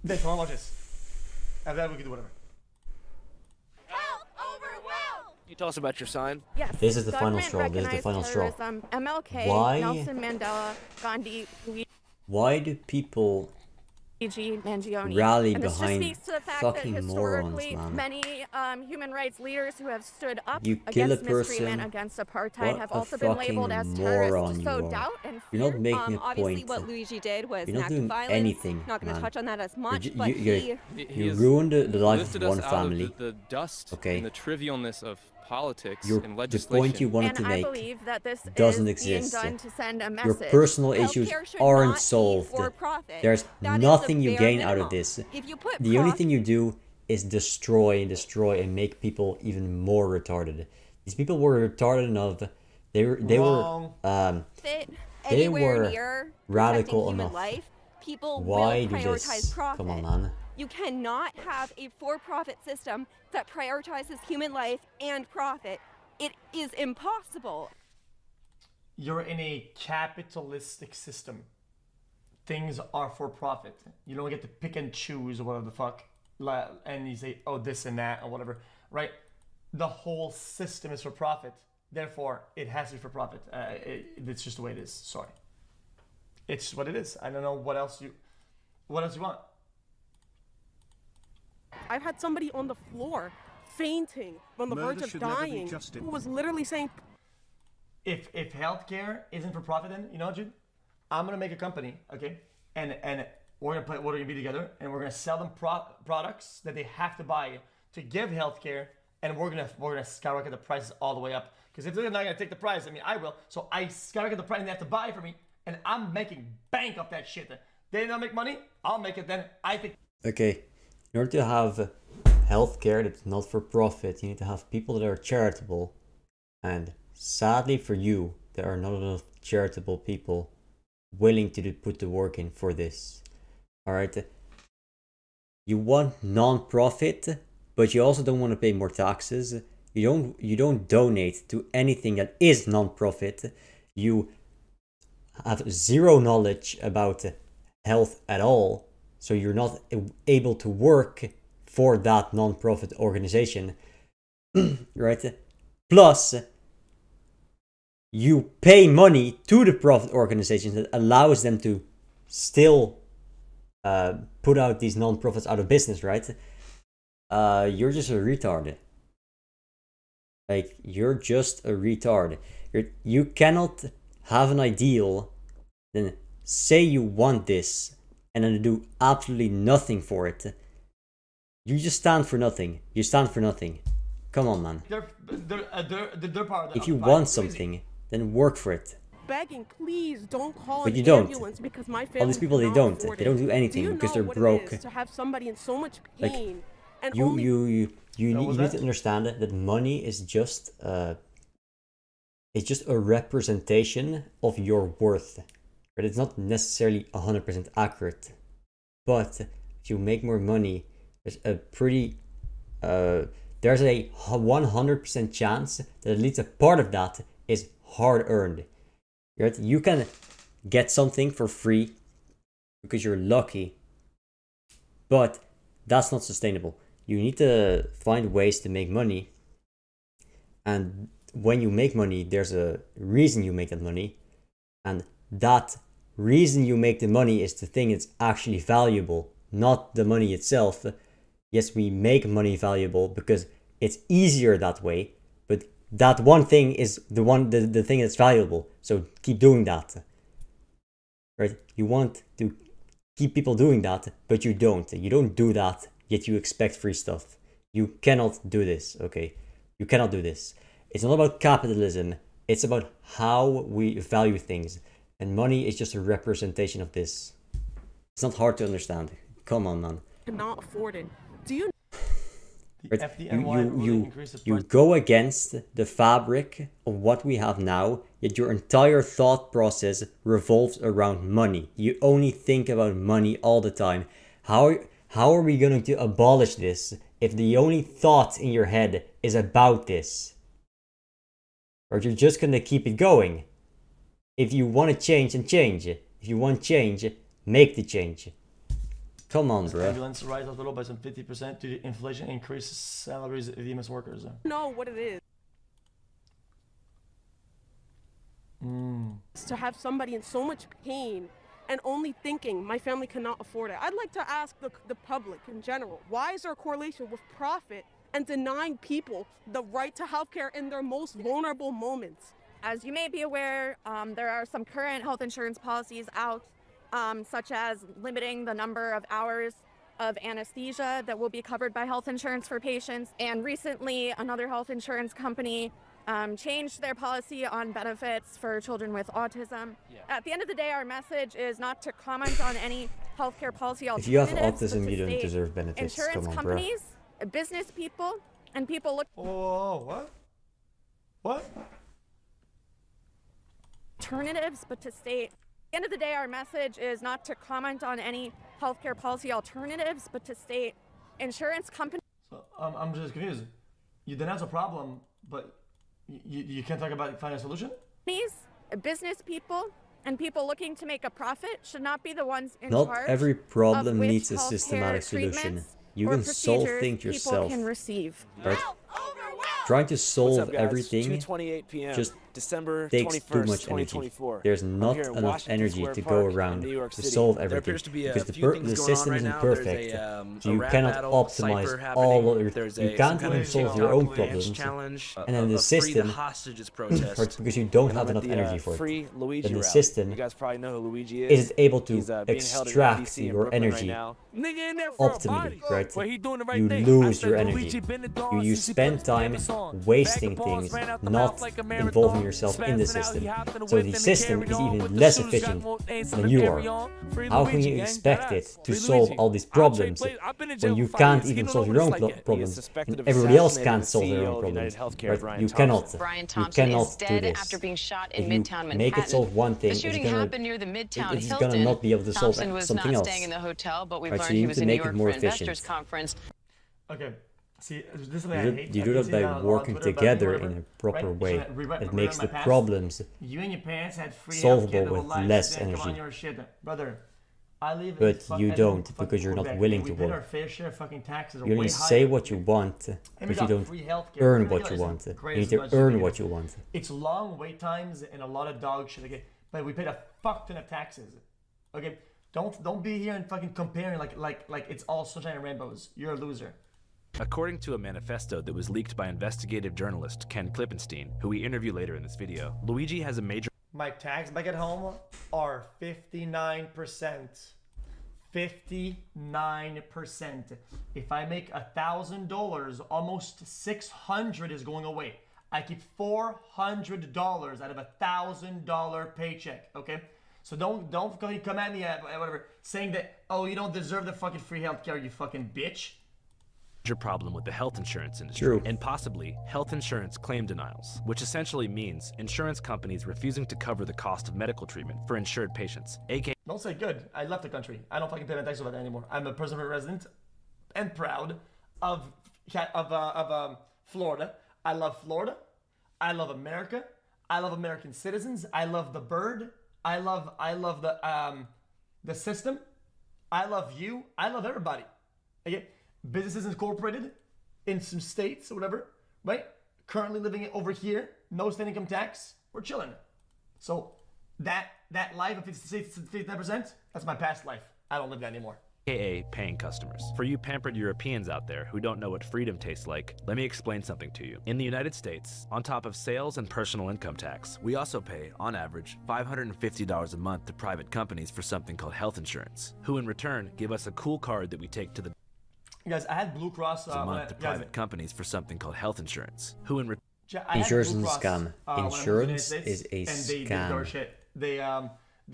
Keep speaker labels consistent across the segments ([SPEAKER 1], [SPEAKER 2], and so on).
[SPEAKER 1] This, come on, watch this. After that, we can do whatever.
[SPEAKER 2] Can you tell us about your sign?
[SPEAKER 3] Yes.
[SPEAKER 4] This is the final straw. This is the final straw.
[SPEAKER 3] MLK,
[SPEAKER 4] Why?
[SPEAKER 3] Nelson Mandela, Gandhi,
[SPEAKER 4] Why do people
[SPEAKER 3] Luigi Mangione.
[SPEAKER 4] rally
[SPEAKER 3] and this
[SPEAKER 4] behind
[SPEAKER 3] just speaks to the fact
[SPEAKER 4] fucking
[SPEAKER 3] that
[SPEAKER 4] morons,
[SPEAKER 3] historically,
[SPEAKER 4] man?
[SPEAKER 3] many human rights leaders who have stood up
[SPEAKER 4] You kill a
[SPEAKER 3] against mistreatment,
[SPEAKER 4] person,
[SPEAKER 3] against apartheid,
[SPEAKER 4] what
[SPEAKER 3] have
[SPEAKER 4] a
[SPEAKER 3] also been labeled as terrorists.
[SPEAKER 4] moron
[SPEAKER 3] So
[SPEAKER 4] you are.
[SPEAKER 3] doubt and fear.
[SPEAKER 4] You're not making a
[SPEAKER 5] Obviously,
[SPEAKER 4] point.
[SPEAKER 5] what Luigi did was
[SPEAKER 4] You're
[SPEAKER 5] an
[SPEAKER 4] not
[SPEAKER 5] act of
[SPEAKER 4] doing
[SPEAKER 5] violence.
[SPEAKER 4] anything,
[SPEAKER 5] Not going to
[SPEAKER 4] man.
[SPEAKER 5] touch on that as much,
[SPEAKER 4] You-
[SPEAKER 5] but
[SPEAKER 4] you-
[SPEAKER 5] he
[SPEAKER 4] You ruined the life of
[SPEAKER 6] lifted
[SPEAKER 4] one
[SPEAKER 6] us out
[SPEAKER 4] family.
[SPEAKER 6] of the dust
[SPEAKER 4] Okay.
[SPEAKER 6] and the trivialness of politics
[SPEAKER 4] Your,
[SPEAKER 6] and
[SPEAKER 4] the
[SPEAKER 6] legislation.
[SPEAKER 4] point you wanted
[SPEAKER 3] And
[SPEAKER 4] to
[SPEAKER 3] I
[SPEAKER 4] make
[SPEAKER 3] believe that this
[SPEAKER 4] doesn't
[SPEAKER 3] is
[SPEAKER 4] exist.
[SPEAKER 3] being done to send a
[SPEAKER 4] Your
[SPEAKER 3] message.
[SPEAKER 4] personal issues
[SPEAKER 5] Healthcare should
[SPEAKER 4] aren't
[SPEAKER 5] not be
[SPEAKER 4] solved.
[SPEAKER 5] for profit.
[SPEAKER 4] There's
[SPEAKER 5] That is the
[SPEAKER 4] nothing you
[SPEAKER 5] bare
[SPEAKER 4] gain out of
[SPEAKER 5] minimum.
[SPEAKER 4] this.
[SPEAKER 5] If you put
[SPEAKER 4] The only thing you do is destroy and destroy and make people even more retarded. These people were retarded enough. They were
[SPEAKER 5] fit
[SPEAKER 4] they
[SPEAKER 5] anywhere
[SPEAKER 4] were
[SPEAKER 5] near
[SPEAKER 4] radical
[SPEAKER 5] protecting human
[SPEAKER 4] enough.
[SPEAKER 5] life, people
[SPEAKER 4] Why
[SPEAKER 5] will
[SPEAKER 4] do
[SPEAKER 5] prioritize
[SPEAKER 4] this?
[SPEAKER 5] profit.
[SPEAKER 4] Come on, man.
[SPEAKER 5] You cannot have a for-profit system that prioritizes human life and profit. It is impossible.
[SPEAKER 1] You're in a capitalistic system. Things are for profit. You don't get to pick and choose or whatever the fuck. And you say, oh, this and that or whatever, right? The whole system is for profit. Therefore, it has to be for profit. It's just the way it is. Sorry. It's what it is. I don't know what else you want.
[SPEAKER 7] I've had somebody on the floor fainting on the verge of dying who was literally saying,
[SPEAKER 1] If healthcare isn't for profit, then you know, Jude, I'm gonna make a company, okay, and we're gonna be together, and we're gonna sell them products that they have to buy to give healthcare, and we're gonna skyrocket the prices all the way up. Because if they're not gonna take the price, I mean, I will. So I skyrocket the price, and they have to buy for me, and I'm making bank off that shit. They don't make money, I'll make it. Then I think.
[SPEAKER 4] Okay, in order to have healthcare that's not for profit, you need to have people that are charitable, and sadly for you, there are not enough charitable people willing to put the work in for this. Alright? You want non-profit, but you also don't want to pay more taxes. You don't donate to anything that is non-profit. You have zero knowledge about health at all, so you're not able to work for that non-profit organization. Right? Plus, you pay money to the profit organizations that allows them to still put out these non-profits out of business, right? You're just a retard. Like, you're just a retard. You cannot have an ideal, then say you want this, and then do absolutely nothing for it. You just stand for nothing. You stand for nothing. Come on, man.
[SPEAKER 1] They're part of
[SPEAKER 4] If you want something, then work for it.
[SPEAKER 7] begging, please don't call
[SPEAKER 4] But
[SPEAKER 7] an
[SPEAKER 4] you don't.
[SPEAKER 7] ambulance because my family
[SPEAKER 4] All these people, they
[SPEAKER 7] cannot
[SPEAKER 4] don't.
[SPEAKER 7] afford
[SPEAKER 4] They
[SPEAKER 7] it.
[SPEAKER 4] don't do anything
[SPEAKER 7] you
[SPEAKER 4] because
[SPEAKER 7] know
[SPEAKER 4] they're
[SPEAKER 7] what
[SPEAKER 4] broke.
[SPEAKER 7] It is to have somebody in so much
[SPEAKER 4] Like,
[SPEAKER 7] pain and
[SPEAKER 4] you
[SPEAKER 7] only
[SPEAKER 4] need to understand that money is just it's just a representation of your worth. But it's not necessarily 100% accurate. But if you make more money, there's a pretty there's a 100% chance that at least a part of that is hard earned. Right? You can get something for free because you're lucky, but that's not sustainable. You need to find ways to make money, and when you make money, there's a reason you make that money, and that reason you make the money is the thing that's actually valuable, not the money itself. Yes, we make money valuable because it's easier that way, but that one thing is the thing that's valuable. So keep doing that. Right? You want to keep people doing that, but you don't. You don't do that, yet you expect free stuff. You cannot do this, okay? You cannot do this. It's not about capitalism. It's about how we value things. And money is just a representation of this. It's not hard to understand. Come on, man.
[SPEAKER 7] cannot afford it. Do you
[SPEAKER 4] Right? You go against the fabric of what we have now, yet your entire thought process revolves around money. You only think about money all the time. How are we going to abolish this if the only thought in your head is about this? Or you're just going to keep it going? If you want to change, then change. If you want change, make the change. Come on, bro.
[SPEAKER 1] Ambulance rise hospital by some 50% due to inflation, increase salaries of EMS workers.
[SPEAKER 7] Know what it is. To have somebody in so much pain and only thinking my family cannot afford it. I'd like to ask the public in general, why is there a correlation with profit and denying people the right to healthcare in their most vulnerable moments?
[SPEAKER 3] As you may be aware, there are some current health insurance policies out, such as limiting the number of hours of anesthesia that will be covered by health insurance for patients. And recently, another health insurance company changed their policy on benefits for children with autism. Yeah. At the end of the day, our message is not to comment on any healthcare policy alternatives.
[SPEAKER 4] If you have autism, you don't deserve benefits.
[SPEAKER 3] Insurance
[SPEAKER 4] Come on,
[SPEAKER 3] companies, business people, and people look.
[SPEAKER 1] Oh, what? What?
[SPEAKER 3] Alternatives, but to state. At the end of the day, our message is not to comment on any healthcare policy alternatives, but to state insurance companies.
[SPEAKER 1] So I'm just confused. You denounce a problem, but you can't talk about finding a solution?
[SPEAKER 3] Business people, and people looking to make a profit should not be the ones in
[SPEAKER 4] Not
[SPEAKER 3] charge.
[SPEAKER 4] every problem
[SPEAKER 3] of which
[SPEAKER 4] needs a
[SPEAKER 3] healthcare
[SPEAKER 4] systematic solution.
[SPEAKER 3] treatments
[SPEAKER 4] You
[SPEAKER 3] or
[SPEAKER 4] can solve
[SPEAKER 3] procedures
[SPEAKER 4] things
[SPEAKER 3] people
[SPEAKER 4] yourself.
[SPEAKER 3] Can receive.
[SPEAKER 4] Right? Trying to
[SPEAKER 2] What's
[SPEAKER 4] solve
[SPEAKER 2] up, guys?
[SPEAKER 4] everything
[SPEAKER 2] 2:28 p.m.
[SPEAKER 4] just
[SPEAKER 2] December
[SPEAKER 4] takes
[SPEAKER 2] 21st,
[SPEAKER 4] too much energy.
[SPEAKER 2] 2024.
[SPEAKER 4] There's
[SPEAKER 2] I'm
[SPEAKER 4] not
[SPEAKER 2] here in
[SPEAKER 4] enough
[SPEAKER 2] Washington
[SPEAKER 4] energy
[SPEAKER 2] Square
[SPEAKER 4] to
[SPEAKER 2] Park
[SPEAKER 4] go
[SPEAKER 2] in
[SPEAKER 4] around
[SPEAKER 2] New York
[SPEAKER 4] to
[SPEAKER 2] City.
[SPEAKER 4] solve
[SPEAKER 2] There
[SPEAKER 4] everything
[SPEAKER 2] appears to be a
[SPEAKER 4] because
[SPEAKER 2] few things
[SPEAKER 4] the
[SPEAKER 2] going on
[SPEAKER 4] system
[SPEAKER 2] right
[SPEAKER 4] isn't
[SPEAKER 2] now. There's
[SPEAKER 4] perfect.
[SPEAKER 2] a
[SPEAKER 4] So you
[SPEAKER 2] rap
[SPEAKER 4] cannot
[SPEAKER 2] battle,
[SPEAKER 4] optimize
[SPEAKER 2] cypher
[SPEAKER 4] all
[SPEAKER 2] happening.
[SPEAKER 4] of
[SPEAKER 2] There's
[SPEAKER 4] you
[SPEAKER 2] a
[SPEAKER 4] can't
[SPEAKER 2] some
[SPEAKER 4] even
[SPEAKER 2] kind of
[SPEAKER 4] solve your own
[SPEAKER 2] dance
[SPEAKER 4] problems.
[SPEAKER 2] challenge,
[SPEAKER 4] And then the
[SPEAKER 2] a free the
[SPEAKER 4] system
[SPEAKER 2] hostages protest.
[SPEAKER 4] because you don't
[SPEAKER 2] And
[SPEAKER 4] have
[SPEAKER 2] I'm
[SPEAKER 4] enough
[SPEAKER 2] at the,
[SPEAKER 4] energy for
[SPEAKER 2] free
[SPEAKER 4] it.
[SPEAKER 2] Luigi
[SPEAKER 4] Then the
[SPEAKER 2] rally.
[SPEAKER 4] system
[SPEAKER 2] You guys probably know who Luigi is.
[SPEAKER 4] isn't able to
[SPEAKER 2] He's, being held at
[SPEAKER 4] extract
[SPEAKER 2] NBC in
[SPEAKER 4] your
[SPEAKER 2] Brooklyn right
[SPEAKER 4] energy
[SPEAKER 2] now.
[SPEAKER 8] Nigga in there for a
[SPEAKER 4] optimally,
[SPEAKER 8] body.
[SPEAKER 4] right?
[SPEAKER 8] But he doing the right
[SPEAKER 4] You
[SPEAKER 8] thing.
[SPEAKER 4] lose
[SPEAKER 8] I
[SPEAKER 4] your
[SPEAKER 8] said
[SPEAKER 4] energy.
[SPEAKER 8] Luigi been the dog
[SPEAKER 4] You
[SPEAKER 8] since he
[SPEAKER 4] spend
[SPEAKER 8] put his
[SPEAKER 4] time
[SPEAKER 8] name on.
[SPEAKER 4] wasting
[SPEAKER 8] Bag of balls
[SPEAKER 4] things,
[SPEAKER 8] ran out the
[SPEAKER 4] not
[SPEAKER 8] mouth like a marathon.
[SPEAKER 4] involving yourself in the
[SPEAKER 8] Spazzing out,
[SPEAKER 4] system.
[SPEAKER 8] he hopped in the
[SPEAKER 4] So
[SPEAKER 8] whip
[SPEAKER 4] the
[SPEAKER 8] and he
[SPEAKER 4] system
[SPEAKER 8] carried
[SPEAKER 4] is
[SPEAKER 8] on,
[SPEAKER 4] even
[SPEAKER 8] but the
[SPEAKER 4] less
[SPEAKER 8] shooters got
[SPEAKER 4] efficient
[SPEAKER 8] more ace
[SPEAKER 4] than
[SPEAKER 8] the
[SPEAKER 4] you
[SPEAKER 8] carry
[SPEAKER 4] are.
[SPEAKER 8] on. Free
[SPEAKER 4] How can
[SPEAKER 8] Luigi,
[SPEAKER 4] you
[SPEAKER 8] gang,
[SPEAKER 4] expect
[SPEAKER 8] deadass.
[SPEAKER 4] it to
[SPEAKER 8] Free
[SPEAKER 4] solve
[SPEAKER 8] Luigi.
[SPEAKER 4] all these
[SPEAKER 8] I'll trade
[SPEAKER 4] problems
[SPEAKER 8] plays. I've been in jail
[SPEAKER 4] when you
[SPEAKER 8] for 5
[SPEAKER 4] can't
[SPEAKER 8] years.
[SPEAKER 4] even
[SPEAKER 8] don't
[SPEAKER 4] solve
[SPEAKER 8] know
[SPEAKER 4] your
[SPEAKER 8] what
[SPEAKER 4] own
[SPEAKER 8] it's like yet.
[SPEAKER 4] problems
[SPEAKER 2] suspected
[SPEAKER 4] and
[SPEAKER 2] of
[SPEAKER 4] everybody else
[SPEAKER 2] assassinating
[SPEAKER 4] can't
[SPEAKER 2] the
[SPEAKER 4] solve their
[SPEAKER 2] CEO
[SPEAKER 4] own
[SPEAKER 2] of
[SPEAKER 4] problems?
[SPEAKER 2] United Healthcare,
[SPEAKER 4] Right?
[SPEAKER 2] Brian
[SPEAKER 4] You
[SPEAKER 2] Thompson.
[SPEAKER 4] cannot.
[SPEAKER 9] Brian
[SPEAKER 4] You
[SPEAKER 9] Thompson
[SPEAKER 4] cannot
[SPEAKER 9] is
[SPEAKER 4] do
[SPEAKER 9] dead
[SPEAKER 4] this.
[SPEAKER 9] after being shot
[SPEAKER 4] If
[SPEAKER 9] in
[SPEAKER 4] you
[SPEAKER 9] Midtown Manhattan.
[SPEAKER 4] make it solve one thing,
[SPEAKER 9] The
[SPEAKER 4] it's
[SPEAKER 9] shooting
[SPEAKER 4] gonna
[SPEAKER 9] happened near the Midtown
[SPEAKER 4] it's
[SPEAKER 9] Hilton.
[SPEAKER 4] gonna not be able to solve
[SPEAKER 9] Thompson was
[SPEAKER 4] something
[SPEAKER 9] not
[SPEAKER 4] else.
[SPEAKER 9] staying in the hotel, but we've
[SPEAKER 4] Right, so
[SPEAKER 9] learned
[SPEAKER 4] you
[SPEAKER 9] he
[SPEAKER 4] need
[SPEAKER 9] was
[SPEAKER 4] to
[SPEAKER 9] in New
[SPEAKER 4] make it
[SPEAKER 9] York
[SPEAKER 4] more
[SPEAKER 9] for investors
[SPEAKER 4] efficient.
[SPEAKER 9] conference.
[SPEAKER 1] Okay. See, this is something I
[SPEAKER 4] You
[SPEAKER 1] hate.
[SPEAKER 4] do
[SPEAKER 1] I keep
[SPEAKER 4] that
[SPEAKER 1] seeing
[SPEAKER 4] by
[SPEAKER 1] on
[SPEAKER 4] working
[SPEAKER 1] Twitter, but
[SPEAKER 4] together
[SPEAKER 1] whatever,
[SPEAKER 4] in a proper
[SPEAKER 1] right?
[SPEAKER 4] way
[SPEAKER 1] So
[SPEAKER 4] that
[SPEAKER 1] rewrite
[SPEAKER 4] makes
[SPEAKER 1] my
[SPEAKER 4] the
[SPEAKER 1] past.
[SPEAKER 4] problems
[SPEAKER 1] You and your parents had free
[SPEAKER 4] solvable
[SPEAKER 1] healthcare the whole
[SPEAKER 4] with
[SPEAKER 1] life,
[SPEAKER 4] less
[SPEAKER 1] then come on
[SPEAKER 4] energy.
[SPEAKER 1] your shit. Brother, I live in
[SPEAKER 4] But
[SPEAKER 1] fuck-
[SPEAKER 4] you
[SPEAKER 1] I live in
[SPEAKER 4] don't,
[SPEAKER 1] fucking
[SPEAKER 4] because you're not
[SPEAKER 1] Quebec,
[SPEAKER 4] willing
[SPEAKER 1] and
[SPEAKER 4] to
[SPEAKER 1] we paid
[SPEAKER 4] work.
[SPEAKER 1] our fair share of fucking taxes.
[SPEAKER 4] You only say what you want,
[SPEAKER 1] And we
[SPEAKER 4] but you
[SPEAKER 1] got
[SPEAKER 4] don't
[SPEAKER 1] free healthcare.
[SPEAKER 4] earn
[SPEAKER 1] Free
[SPEAKER 4] what
[SPEAKER 1] healthcare
[SPEAKER 4] you
[SPEAKER 1] is
[SPEAKER 4] want.
[SPEAKER 1] the
[SPEAKER 4] You
[SPEAKER 1] greatest
[SPEAKER 4] need to
[SPEAKER 1] budget you
[SPEAKER 4] earn
[SPEAKER 1] can
[SPEAKER 4] what
[SPEAKER 1] get.
[SPEAKER 4] you want.
[SPEAKER 1] It's long wait times and a lot of dog shit. Okay, but we paid a fuck ton of taxes. Okay, don't be here and fucking comparing like it's all sunshine and rainbows. You're a loser.
[SPEAKER 10] According to a manifesto that was leaked by investigative journalist Ken Klippenstein, who we interview later in this video, Luigi has a major
[SPEAKER 1] My tax back at home are 59%. 59%. If I make $1,000, almost $600 is going away. I keep $400 out of $1,000 paycheck. Okay, so don't come at me whatever saying that, oh, you don't deserve the fucking free healthcare, you fucking bitch.
[SPEAKER 10] problem with the health insurance industry
[SPEAKER 4] True.
[SPEAKER 10] and possibly health insurance claim denials, which essentially means insurance companies refusing to cover the cost of medical treatment for insured patients, aka
[SPEAKER 1] Don't say good. I left the country. I don't fucking pay my taxes over that anymore. I'm a permanent resident and proud of Florida. I love Florida. I love America. I love American citizens. I love the bird. I love the system. I love you. I love everybody. Okay? Businesses incorporated in some states or whatever, right? Currently living over here, no state income tax. We're chilling. So that life of 59%, that's my past life. I don't live that anymore.
[SPEAKER 10] paying customers. For you pampered Europeans out there who don't know what freedom tastes like, let me explain something to you. In the United States, on top of sales and personal income tax, we also pay, on average, $550 a month to private companies for something called health insurance, who in return give us a cool card that we take to the
[SPEAKER 1] Guys, I had Blue Cross
[SPEAKER 10] a month to private companies for something called health insurance, who in return
[SPEAKER 4] Insurance is a scam. Insurance is a scam.
[SPEAKER 1] They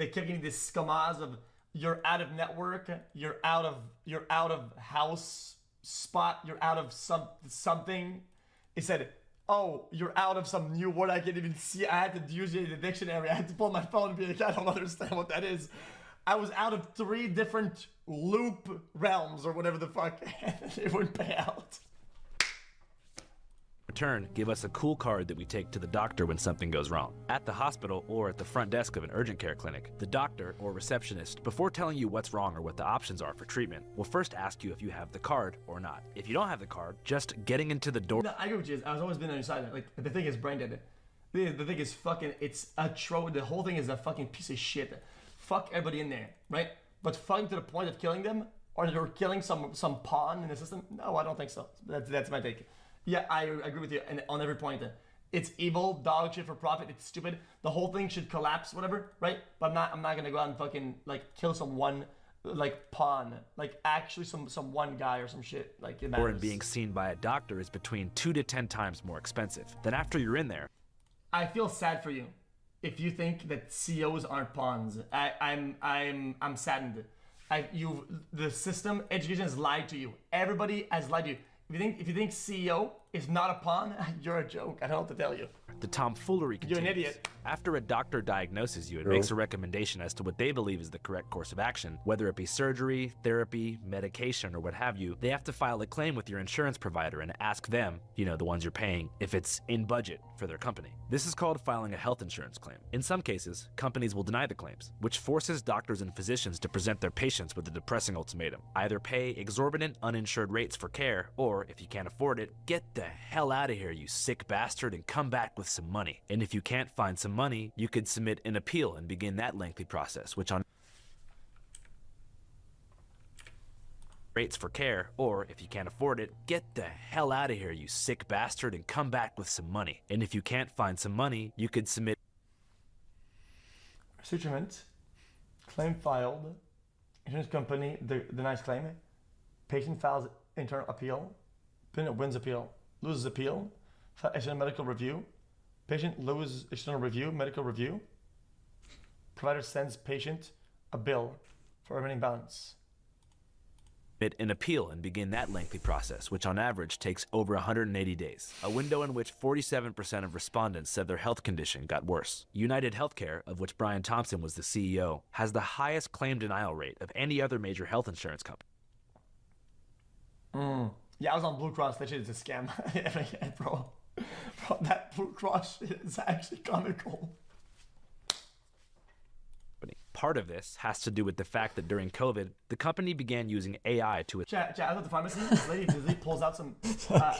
[SPEAKER 1] kept giving this scammaz of you're out of network, you're out of house spot, you're out of something. It said, oh, you're out of some new word I can't even see. I had to use it in the dictionary. I had to pull my phone and be like, I don't understand what that is. I was out of 3 different loop realms or whatever the fuck, and it wouldn't pay out.
[SPEAKER 10] return, give us a cool card that we take to the doctor when something goes wrong. At the hospital or at the front desk of an urgent care clinic, the doctor or receptionist, before telling you what's wrong or what the options are for treatment, will first ask you if you have the card or not. If you don't have the card, just getting into the door.
[SPEAKER 1] No, I agree with you. I've always been on your side. Like, the thing is brain dead. The thing is fucking, it's a the whole thing is a fucking piece of shit. Fuck everybody in there, right? But fucking to the point of killing them, or they're killing some pawn in the system? No, I don't think so. That's my take. Yeah, I agree with you and on every point. It's evil, dog shit for profit. It's stupid. The whole thing should collapse, whatever, right? But I'm not gonna go out and fucking like kill someone, like pawn, like actually some one guy or some shit. Like it matters.
[SPEAKER 10] Or in being seen by a doctor is between 2 to 10 times more expensive. Then after you're in there,
[SPEAKER 1] I feel sad for you if you think that CEOs aren't pawns. I'm saddened. The system, education has lied to you. Everybody has lied to you. If you think CEO is not a pawn, you're a joke. I don't know what to tell you.
[SPEAKER 10] the tomfoolery continues.
[SPEAKER 1] You're an idiot.
[SPEAKER 10] After a doctor diagnoses you and makes a recommendation as to what they believe is the correct course of action, whether it be surgery, therapy, medication, or what have you, they have to file a claim with your insurance provider and ask them, you know, the ones you're paying, if it's in budget for their company. This is called filing a health insurance claim. In some cases, companies will deny the claims, which forces doctors and physicians to present their patients with a depressing ultimatum. Either pay exorbitant uninsured rates for care, or if you can't afford it, get the hell out of here, you sick bastard, and come back with some money. And if you can't find some money, you could submit an appeal and begin that lengthy process, which on rates for care, or if you can't afford it, get the hell out of here, you sick bastard, and come back with some money. And if you can't find some money, you could submit
[SPEAKER 1] Suturement, claim filed, insurance company denies claim, patient files internal appeal, patient wins appeal, loses appeal, external medical review, patient loses external review, medical review, provider sends patient a bill for remaining balance.
[SPEAKER 10] an appeal and begin that lengthy process, which on average takes over 180 days, a window in which 47% of respondents said their health condition got worse. United Healthcare, of which Brian Thompson was the CEO, has the highest claim denial rate of any other major health insurance company.
[SPEAKER 1] Yeah, I was on Blue Cross. That shit is a scam. Yeah, bro, that Blue Cross shit is actually comical.
[SPEAKER 10] Part of this has to do with the fact that during COVID, the company began using AI to...
[SPEAKER 1] Chat, I was at the pharmacy. This lady pulls out some, are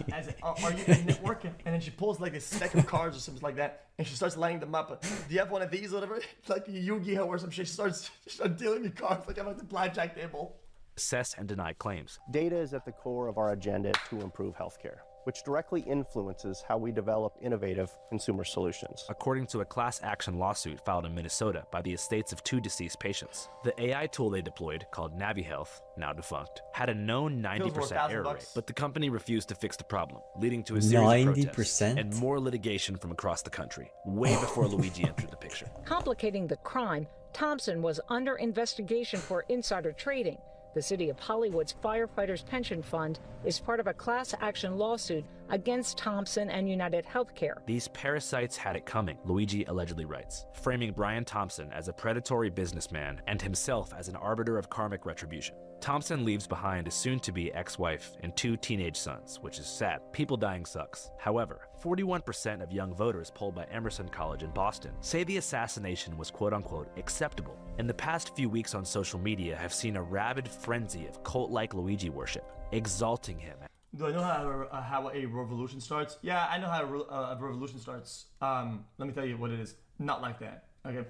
[SPEAKER 1] you in network? And then she pulls like this stack of cards or something like that, and she starts lining them up. Do you have one of these or whatever? Like Yu-Gi-Oh or some shit. She starts dealing me cards like I'm at the blackjack table.
[SPEAKER 10] assess and deny claims.
[SPEAKER 8] Data is at the core of our agenda to improve healthcare, which directly influences how we develop innovative consumer solutions.
[SPEAKER 10] According to a class action lawsuit filed in Minnesota by the estates of 2 deceased patients, the AI tool they deployed, called NaviHealth, now defunct, had a known 90% error rate, but the company refused to fix the problem, leading to a series of protests and more litigation from across the country, way before Luigi entered the picture.
[SPEAKER 9] Complicating the crime, Thompson was under investigation for insider trading. The City of Hollywood's Firefighters Pension Fund is part of a class action lawsuit against Thompson and United Healthcare.
[SPEAKER 10] These parasites had it coming, Luigi allegedly writes, framing Brian Thompson as a predatory businessman and himself as an arbiter of karmic retribution. Thompson leaves behind a soon-to-be ex-wife and 2 teenage sons, which is sad. People dying sucks. However, 41% of young voters polled by Emerson College in Boston say the assassination was quote-unquote acceptable. And the past few weeks on social media have seen a rabid frenzy of cult-like Luigi worship, exalting him.
[SPEAKER 1] Do I know how a revolution starts? Yeah, I know how a revolution starts. Let me tell you what it is. Not like that. Okay.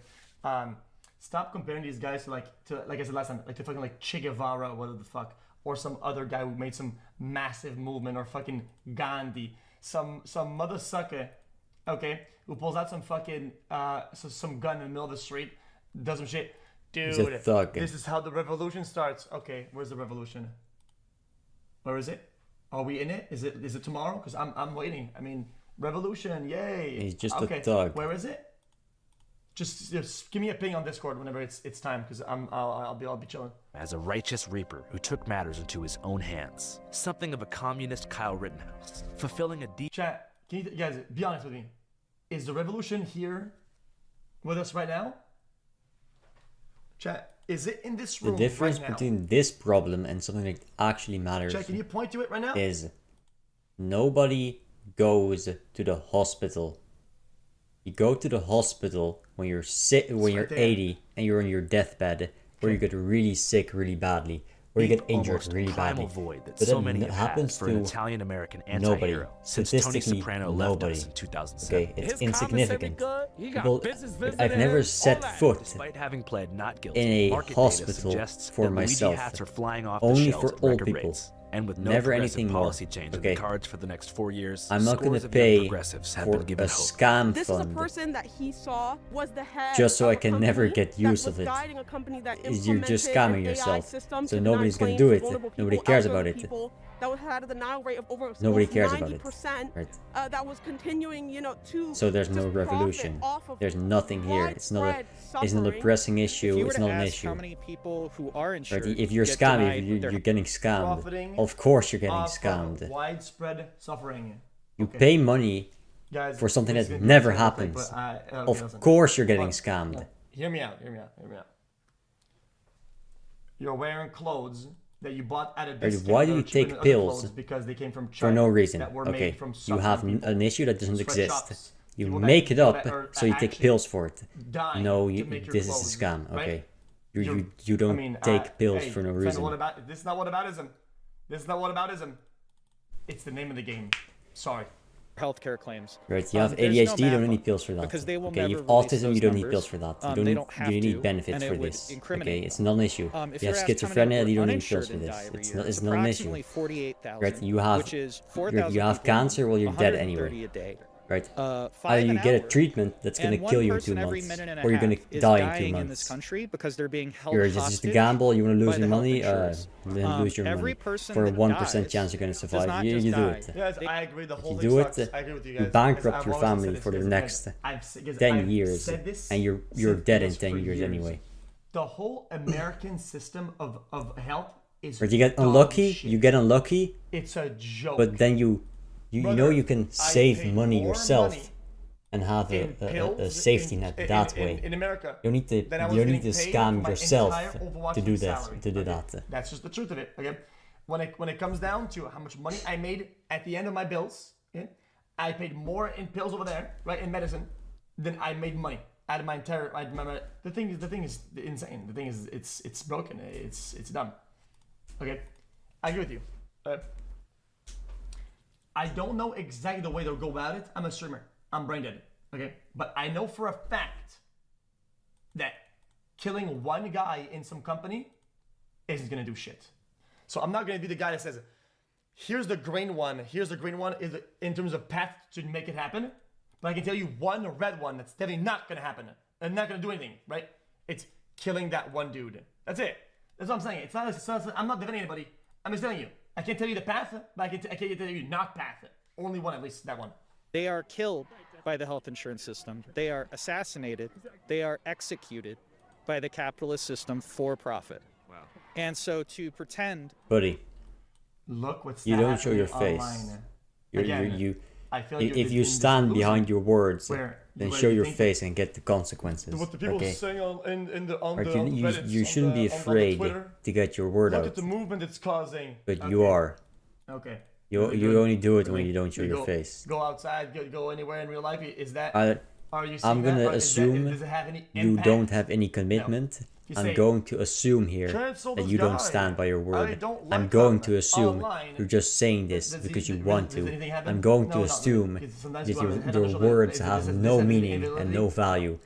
[SPEAKER 1] Stop comparing these guys to like I said last time, like to fucking like Che Guevara or whatever the fuck, or some other guy who made some massive movement, or fucking Gandhi, some mother sucker, okay, who pulls out some fucking some gun in the middle of the street, does some shit. Dude, this is how the revolution starts. Okay, where's the revolution? Where is it? Are we in it? Is it tomorrow? Because I'm waiting. I mean, revolution, yay.
[SPEAKER 4] He's just a thug.
[SPEAKER 1] Where is it? Just give me a ping on Discord whenever it's time, because I'll be chilling.
[SPEAKER 10] As a righteous reaper who took matters into his own hands, something of a communist Kyle Rittenhouse, fulfilling a deep...
[SPEAKER 1] Chat, can you guys be honest with me? Is the revolution here with us right now? Chat, is it in this room?
[SPEAKER 4] The difference
[SPEAKER 1] right now?
[SPEAKER 4] between this problem and something that actually matters,
[SPEAKER 1] Chat, can you point to it right now?
[SPEAKER 4] Is nobody goes to the hospital. You go to the hospital when you're sick, when you're 80 and you're on your deathbed, where you get really sick really badly, where you get injured really badly.
[SPEAKER 10] Void that
[SPEAKER 4] But
[SPEAKER 10] so
[SPEAKER 4] then
[SPEAKER 10] many
[SPEAKER 4] it
[SPEAKER 10] have
[SPEAKER 4] happens
[SPEAKER 10] for an
[SPEAKER 4] to
[SPEAKER 10] Italian-American
[SPEAKER 4] nobody.
[SPEAKER 10] anti-hero since Tony
[SPEAKER 4] Statistically,
[SPEAKER 10] Soprano left
[SPEAKER 4] nobody.
[SPEAKER 10] us in 2007.
[SPEAKER 4] Okay, it's insignificant. People, I've never set foot
[SPEAKER 10] Despite having pled not guilty,
[SPEAKER 4] in a
[SPEAKER 10] market data
[SPEAKER 4] hospital
[SPEAKER 10] suggests
[SPEAKER 4] for
[SPEAKER 10] that Luigi
[SPEAKER 4] myself.
[SPEAKER 10] hats are flying off
[SPEAKER 4] Only
[SPEAKER 10] the shelves
[SPEAKER 4] for
[SPEAKER 10] at
[SPEAKER 4] old
[SPEAKER 10] record
[SPEAKER 4] people.
[SPEAKER 10] rates. And with no
[SPEAKER 4] Never
[SPEAKER 10] progressive
[SPEAKER 4] anything more.
[SPEAKER 10] policy change in
[SPEAKER 4] Okay.
[SPEAKER 10] the cards for the next 4 years,
[SPEAKER 4] I'm not going
[SPEAKER 10] scores
[SPEAKER 4] to
[SPEAKER 10] of young
[SPEAKER 4] pay
[SPEAKER 10] progressives have
[SPEAKER 4] for
[SPEAKER 10] been
[SPEAKER 4] a
[SPEAKER 10] given hope.
[SPEAKER 4] scam
[SPEAKER 7] This is a
[SPEAKER 4] fund
[SPEAKER 7] person that he saw was the head
[SPEAKER 4] just so
[SPEAKER 7] of
[SPEAKER 4] I
[SPEAKER 7] a
[SPEAKER 4] can never
[SPEAKER 7] company
[SPEAKER 4] get use
[SPEAKER 7] that
[SPEAKER 4] of
[SPEAKER 7] was
[SPEAKER 4] it.
[SPEAKER 7] guiding a company that
[SPEAKER 4] You're just
[SPEAKER 7] implemented
[SPEAKER 4] scamming
[SPEAKER 7] an AI
[SPEAKER 4] yourself.
[SPEAKER 7] system
[SPEAKER 4] So
[SPEAKER 7] to
[SPEAKER 4] nobody's
[SPEAKER 7] deny
[SPEAKER 4] going to do
[SPEAKER 7] claims
[SPEAKER 4] it.
[SPEAKER 7] to vulnerable
[SPEAKER 4] Nobody
[SPEAKER 7] people,
[SPEAKER 4] cares
[SPEAKER 7] elderly
[SPEAKER 4] about it.
[SPEAKER 7] people, that had a denial rate of over
[SPEAKER 4] Nobody
[SPEAKER 7] almost
[SPEAKER 4] cares about it.
[SPEAKER 7] 90%,
[SPEAKER 4] Right.
[SPEAKER 7] that was continuing, to
[SPEAKER 4] So there's no
[SPEAKER 7] just profit
[SPEAKER 4] revolution.
[SPEAKER 7] off of
[SPEAKER 4] There's nothing here. It's not a
[SPEAKER 7] suffering.
[SPEAKER 4] pressing issue.
[SPEAKER 11] If you were
[SPEAKER 4] It's
[SPEAKER 11] to
[SPEAKER 4] not an
[SPEAKER 11] ask
[SPEAKER 4] issue.
[SPEAKER 11] how many people who are
[SPEAKER 4] Right?
[SPEAKER 11] insured
[SPEAKER 4] If you're
[SPEAKER 11] get
[SPEAKER 4] scamming,
[SPEAKER 11] denied
[SPEAKER 4] you're,
[SPEAKER 11] their
[SPEAKER 4] you're getting scammed.
[SPEAKER 1] Profiting
[SPEAKER 4] Of course you're getting
[SPEAKER 1] off of
[SPEAKER 4] scammed.
[SPEAKER 1] widespread suffering.
[SPEAKER 4] You
[SPEAKER 1] Okay.
[SPEAKER 4] pay money
[SPEAKER 1] Guys,
[SPEAKER 4] for something
[SPEAKER 1] this
[SPEAKER 4] that
[SPEAKER 1] is gonna be
[SPEAKER 4] never
[SPEAKER 1] a topic,
[SPEAKER 4] happens.
[SPEAKER 1] but
[SPEAKER 4] Of
[SPEAKER 1] listen.
[SPEAKER 4] course you're getting
[SPEAKER 1] Hold on.
[SPEAKER 4] scammed.
[SPEAKER 1] Hear me out. You're wearing clothes that you bought at a discount.
[SPEAKER 4] Why do
[SPEAKER 1] that
[SPEAKER 4] you
[SPEAKER 1] are cheaper
[SPEAKER 4] take
[SPEAKER 1] than other
[SPEAKER 4] pills
[SPEAKER 1] clothes because they came from
[SPEAKER 4] for
[SPEAKER 1] China
[SPEAKER 4] no reason?
[SPEAKER 1] that were
[SPEAKER 4] Okay,
[SPEAKER 1] made from
[SPEAKER 4] you have
[SPEAKER 1] suffering people.
[SPEAKER 4] an issue that doesn't
[SPEAKER 1] Sweatshops,
[SPEAKER 4] exist. You
[SPEAKER 1] people
[SPEAKER 4] make it
[SPEAKER 1] people
[SPEAKER 4] up,
[SPEAKER 1] that are
[SPEAKER 4] so you take
[SPEAKER 1] actually
[SPEAKER 4] pills for it.
[SPEAKER 1] dying
[SPEAKER 4] No,
[SPEAKER 1] to
[SPEAKER 4] you,
[SPEAKER 1] make your
[SPEAKER 4] this is
[SPEAKER 1] clothes,
[SPEAKER 4] a scam.
[SPEAKER 1] right?
[SPEAKER 4] Okay, you don't take pills
[SPEAKER 1] hey,
[SPEAKER 4] for no
[SPEAKER 1] friend,
[SPEAKER 4] reason.
[SPEAKER 1] this is not whataboutism. This is not whataboutism. It's the name of the game. Sorry.
[SPEAKER 11] healthcare claims.
[SPEAKER 4] Right, you have
[SPEAKER 11] There's
[SPEAKER 4] ADHD,
[SPEAKER 11] no
[SPEAKER 4] you don't
[SPEAKER 11] math
[SPEAKER 4] need pills for that.
[SPEAKER 11] because they will
[SPEAKER 4] Okay, you
[SPEAKER 11] never
[SPEAKER 4] have
[SPEAKER 11] release
[SPEAKER 4] autism,
[SPEAKER 11] those
[SPEAKER 4] you don't need
[SPEAKER 11] numbers.
[SPEAKER 4] pills for that.
[SPEAKER 11] They don't have
[SPEAKER 4] you need
[SPEAKER 11] to,
[SPEAKER 4] benefits
[SPEAKER 11] and it
[SPEAKER 4] for
[SPEAKER 11] would
[SPEAKER 4] this.
[SPEAKER 11] incriminate
[SPEAKER 4] Okay, it's not an issue.
[SPEAKER 11] if
[SPEAKER 4] You have
[SPEAKER 11] you're asked how many
[SPEAKER 4] schizophrenia,
[SPEAKER 11] were
[SPEAKER 4] you don't need
[SPEAKER 11] uninsured
[SPEAKER 4] pills for
[SPEAKER 11] and
[SPEAKER 4] this.
[SPEAKER 11] die every
[SPEAKER 4] It's
[SPEAKER 11] year,
[SPEAKER 4] not,
[SPEAKER 11] it's
[SPEAKER 4] it's not an issue.
[SPEAKER 11] approximately 48,000,
[SPEAKER 4] Right, you have
[SPEAKER 11] which is
[SPEAKER 4] you
[SPEAKER 11] 4,000
[SPEAKER 4] have
[SPEAKER 11] people,
[SPEAKER 4] cancer, well you're dead
[SPEAKER 11] 130
[SPEAKER 4] anyway.
[SPEAKER 11] a day.
[SPEAKER 4] Right?
[SPEAKER 11] Five
[SPEAKER 4] Either you
[SPEAKER 11] an
[SPEAKER 4] get a
[SPEAKER 11] hour,
[SPEAKER 4] treatment that's going
[SPEAKER 11] and
[SPEAKER 4] to kill
[SPEAKER 11] one
[SPEAKER 4] you in
[SPEAKER 11] person
[SPEAKER 4] 2
[SPEAKER 11] every
[SPEAKER 4] months,
[SPEAKER 11] minute and a
[SPEAKER 4] or you're going
[SPEAKER 11] half
[SPEAKER 4] to
[SPEAKER 11] is
[SPEAKER 4] die in 2
[SPEAKER 11] dying
[SPEAKER 4] months.
[SPEAKER 11] in this country because they're being held
[SPEAKER 4] You're
[SPEAKER 11] hostage
[SPEAKER 4] just a gamble, you want to
[SPEAKER 11] by
[SPEAKER 4] lose
[SPEAKER 11] the
[SPEAKER 4] your
[SPEAKER 11] health
[SPEAKER 4] money,
[SPEAKER 11] insurers.
[SPEAKER 4] you're going to lose your
[SPEAKER 11] Every
[SPEAKER 4] money.
[SPEAKER 11] person
[SPEAKER 4] For a
[SPEAKER 11] that
[SPEAKER 4] 1%
[SPEAKER 11] dies
[SPEAKER 4] chance you're going to
[SPEAKER 11] does
[SPEAKER 4] survive,
[SPEAKER 11] not
[SPEAKER 4] you
[SPEAKER 11] just
[SPEAKER 4] do
[SPEAKER 11] die.
[SPEAKER 4] it.
[SPEAKER 1] Yes, I agree. The whole
[SPEAKER 4] You
[SPEAKER 1] thing
[SPEAKER 4] do
[SPEAKER 1] sucks.
[SPEAKER 4] it,
[SPEAKER 1] I agree with you
[SPEAKER 4] you
[SPEAKER 1] guys.
[SPEAKER 4] bankrupt
[SPEAKER 1] I've
[SPEAKER 4] your
[SPEAKER 1] always
[SPEAKER 4] family
[SPEAKER 1] said this,
[SPEAKER 4] for the
[SPEAKER 1] guys.
[SPEAKER 4] next
[SPEAKER 1] I've
[SPEAKER 4] 10 years,
[SPEAKER 1] said this
[SPEAKER 4] and you're
[SPEAKER 1] since
[SPEAKER 4] dead in
[SPEAKER 1] this
[SPEAKER 4] 10
[SPEAKER 1] for
[SPEAKER 4] years anyway.
[SPEAKER 1] The whole American system of health is
[SPEAKER 4] But you get
[SPEAKER 1] dog
[SPEAKER 4] unlucky,
[SPEAKER 1] shit.
[SPEAKER 4] you get unlucky,
[SPEAKER 1] It's a joke.
[SPEAKER 4] but then you
[SPEAKER 1] Brother,
[SPEAKER 4] know you can
[SPEAKER 1] I
[SPEAKER 4] save
[SPEAKER 1] paid
[SPEAKER 4] money
[SPEAKER 1] more
[SPEAKER 4] yourself
[SPEAKER 1] money
[SPEAKER 4] and have
[SPEAKER 1] in
[SPEAKER 4] a
[SPEAKER 1] pills
[SPEAKER 4] safety net that way.
[SPEAKER 1] in America
[SPEAKER 4] You don't need
[SPEAKER 1] than I
[SPEAKER 4] to
[SPEAKER 1] was
[SPEAKER 4] you don't need to
[SPEAKER 1] getting paid for
[SPEAKER 4] scam
[SPEAKER 1] my
[SPEAKER 4] yourself
[SPEAKER 1] entire Overwatch
[SPEAKER 4] to do
[SPEAKER 1] salary.
[SPEAKER 4] that. To do
[SPEAKER 1] Okay?
[SPEAKER 4] that.
[SPEAKER 1] That's just the truth of it. Okay, when it comes down to how much money I made at the end of my bills, okay, I paid more in pills over there, right, in medicine, than I made money out of my entire. The thing is insane. The thing is it's broken. It's dumb. Okay, I agree with you. I don't know exactly the way they'll go about it. I'm a streamer. I'm brain dead. Okay, but I know for a fact that killing one guy in some company isn't gonna do shit. So I'm not gonna be the guy that says, here's the green one is in terms of path to make it happen. But I can tell you one red one that's definitely not gonna happen and not gonna do anything, right? It's killing that one dude. That's it. That's what I'm saying. It's not I'm not defending anybody. I'm just telling you. I can't tell you the path, but I can't tell you not path. Only one, at least that one.
[SPEAKER 11] They are killed by the health insurance system. They are assassinated. They are executed by the capitalist system for profit. Wow. And so to pretend...
[SPEAKER 4] Buddy,
[SPEAKER 1] look what's
[SPEAKER 4] you don't show your face. If you stand behind your words, then show your face and get the consequences.
[SPEAKER 1] What the people
[SPEAKER 4] okay?
[SPEAKER 1] saying on
[SPEAKER 4] You shouldn't be afraid to get your word out.
[SPEAKER 1] Look at the movement it's causing.
[SPEAKER 4] But you are.
[SPEAKER 1] Okay.
[SPEAKER 4] You only do it when you don't show your face.
[SPEAKER 1] Go outside, go anywhere in real life. Is that? Are you?
[SPEAKER 4] I'm gonna assume
[SPEAKER 1] does it have any
[SPEAKER 4] you don't have any commitment.
[SPEAKER 1] No.
[SPEAKER 4] I'm going to assume here that you don't stand by your word. I'm going to assume you're just saying this because you want to. I'm going to assume that your words have no meaning and no value,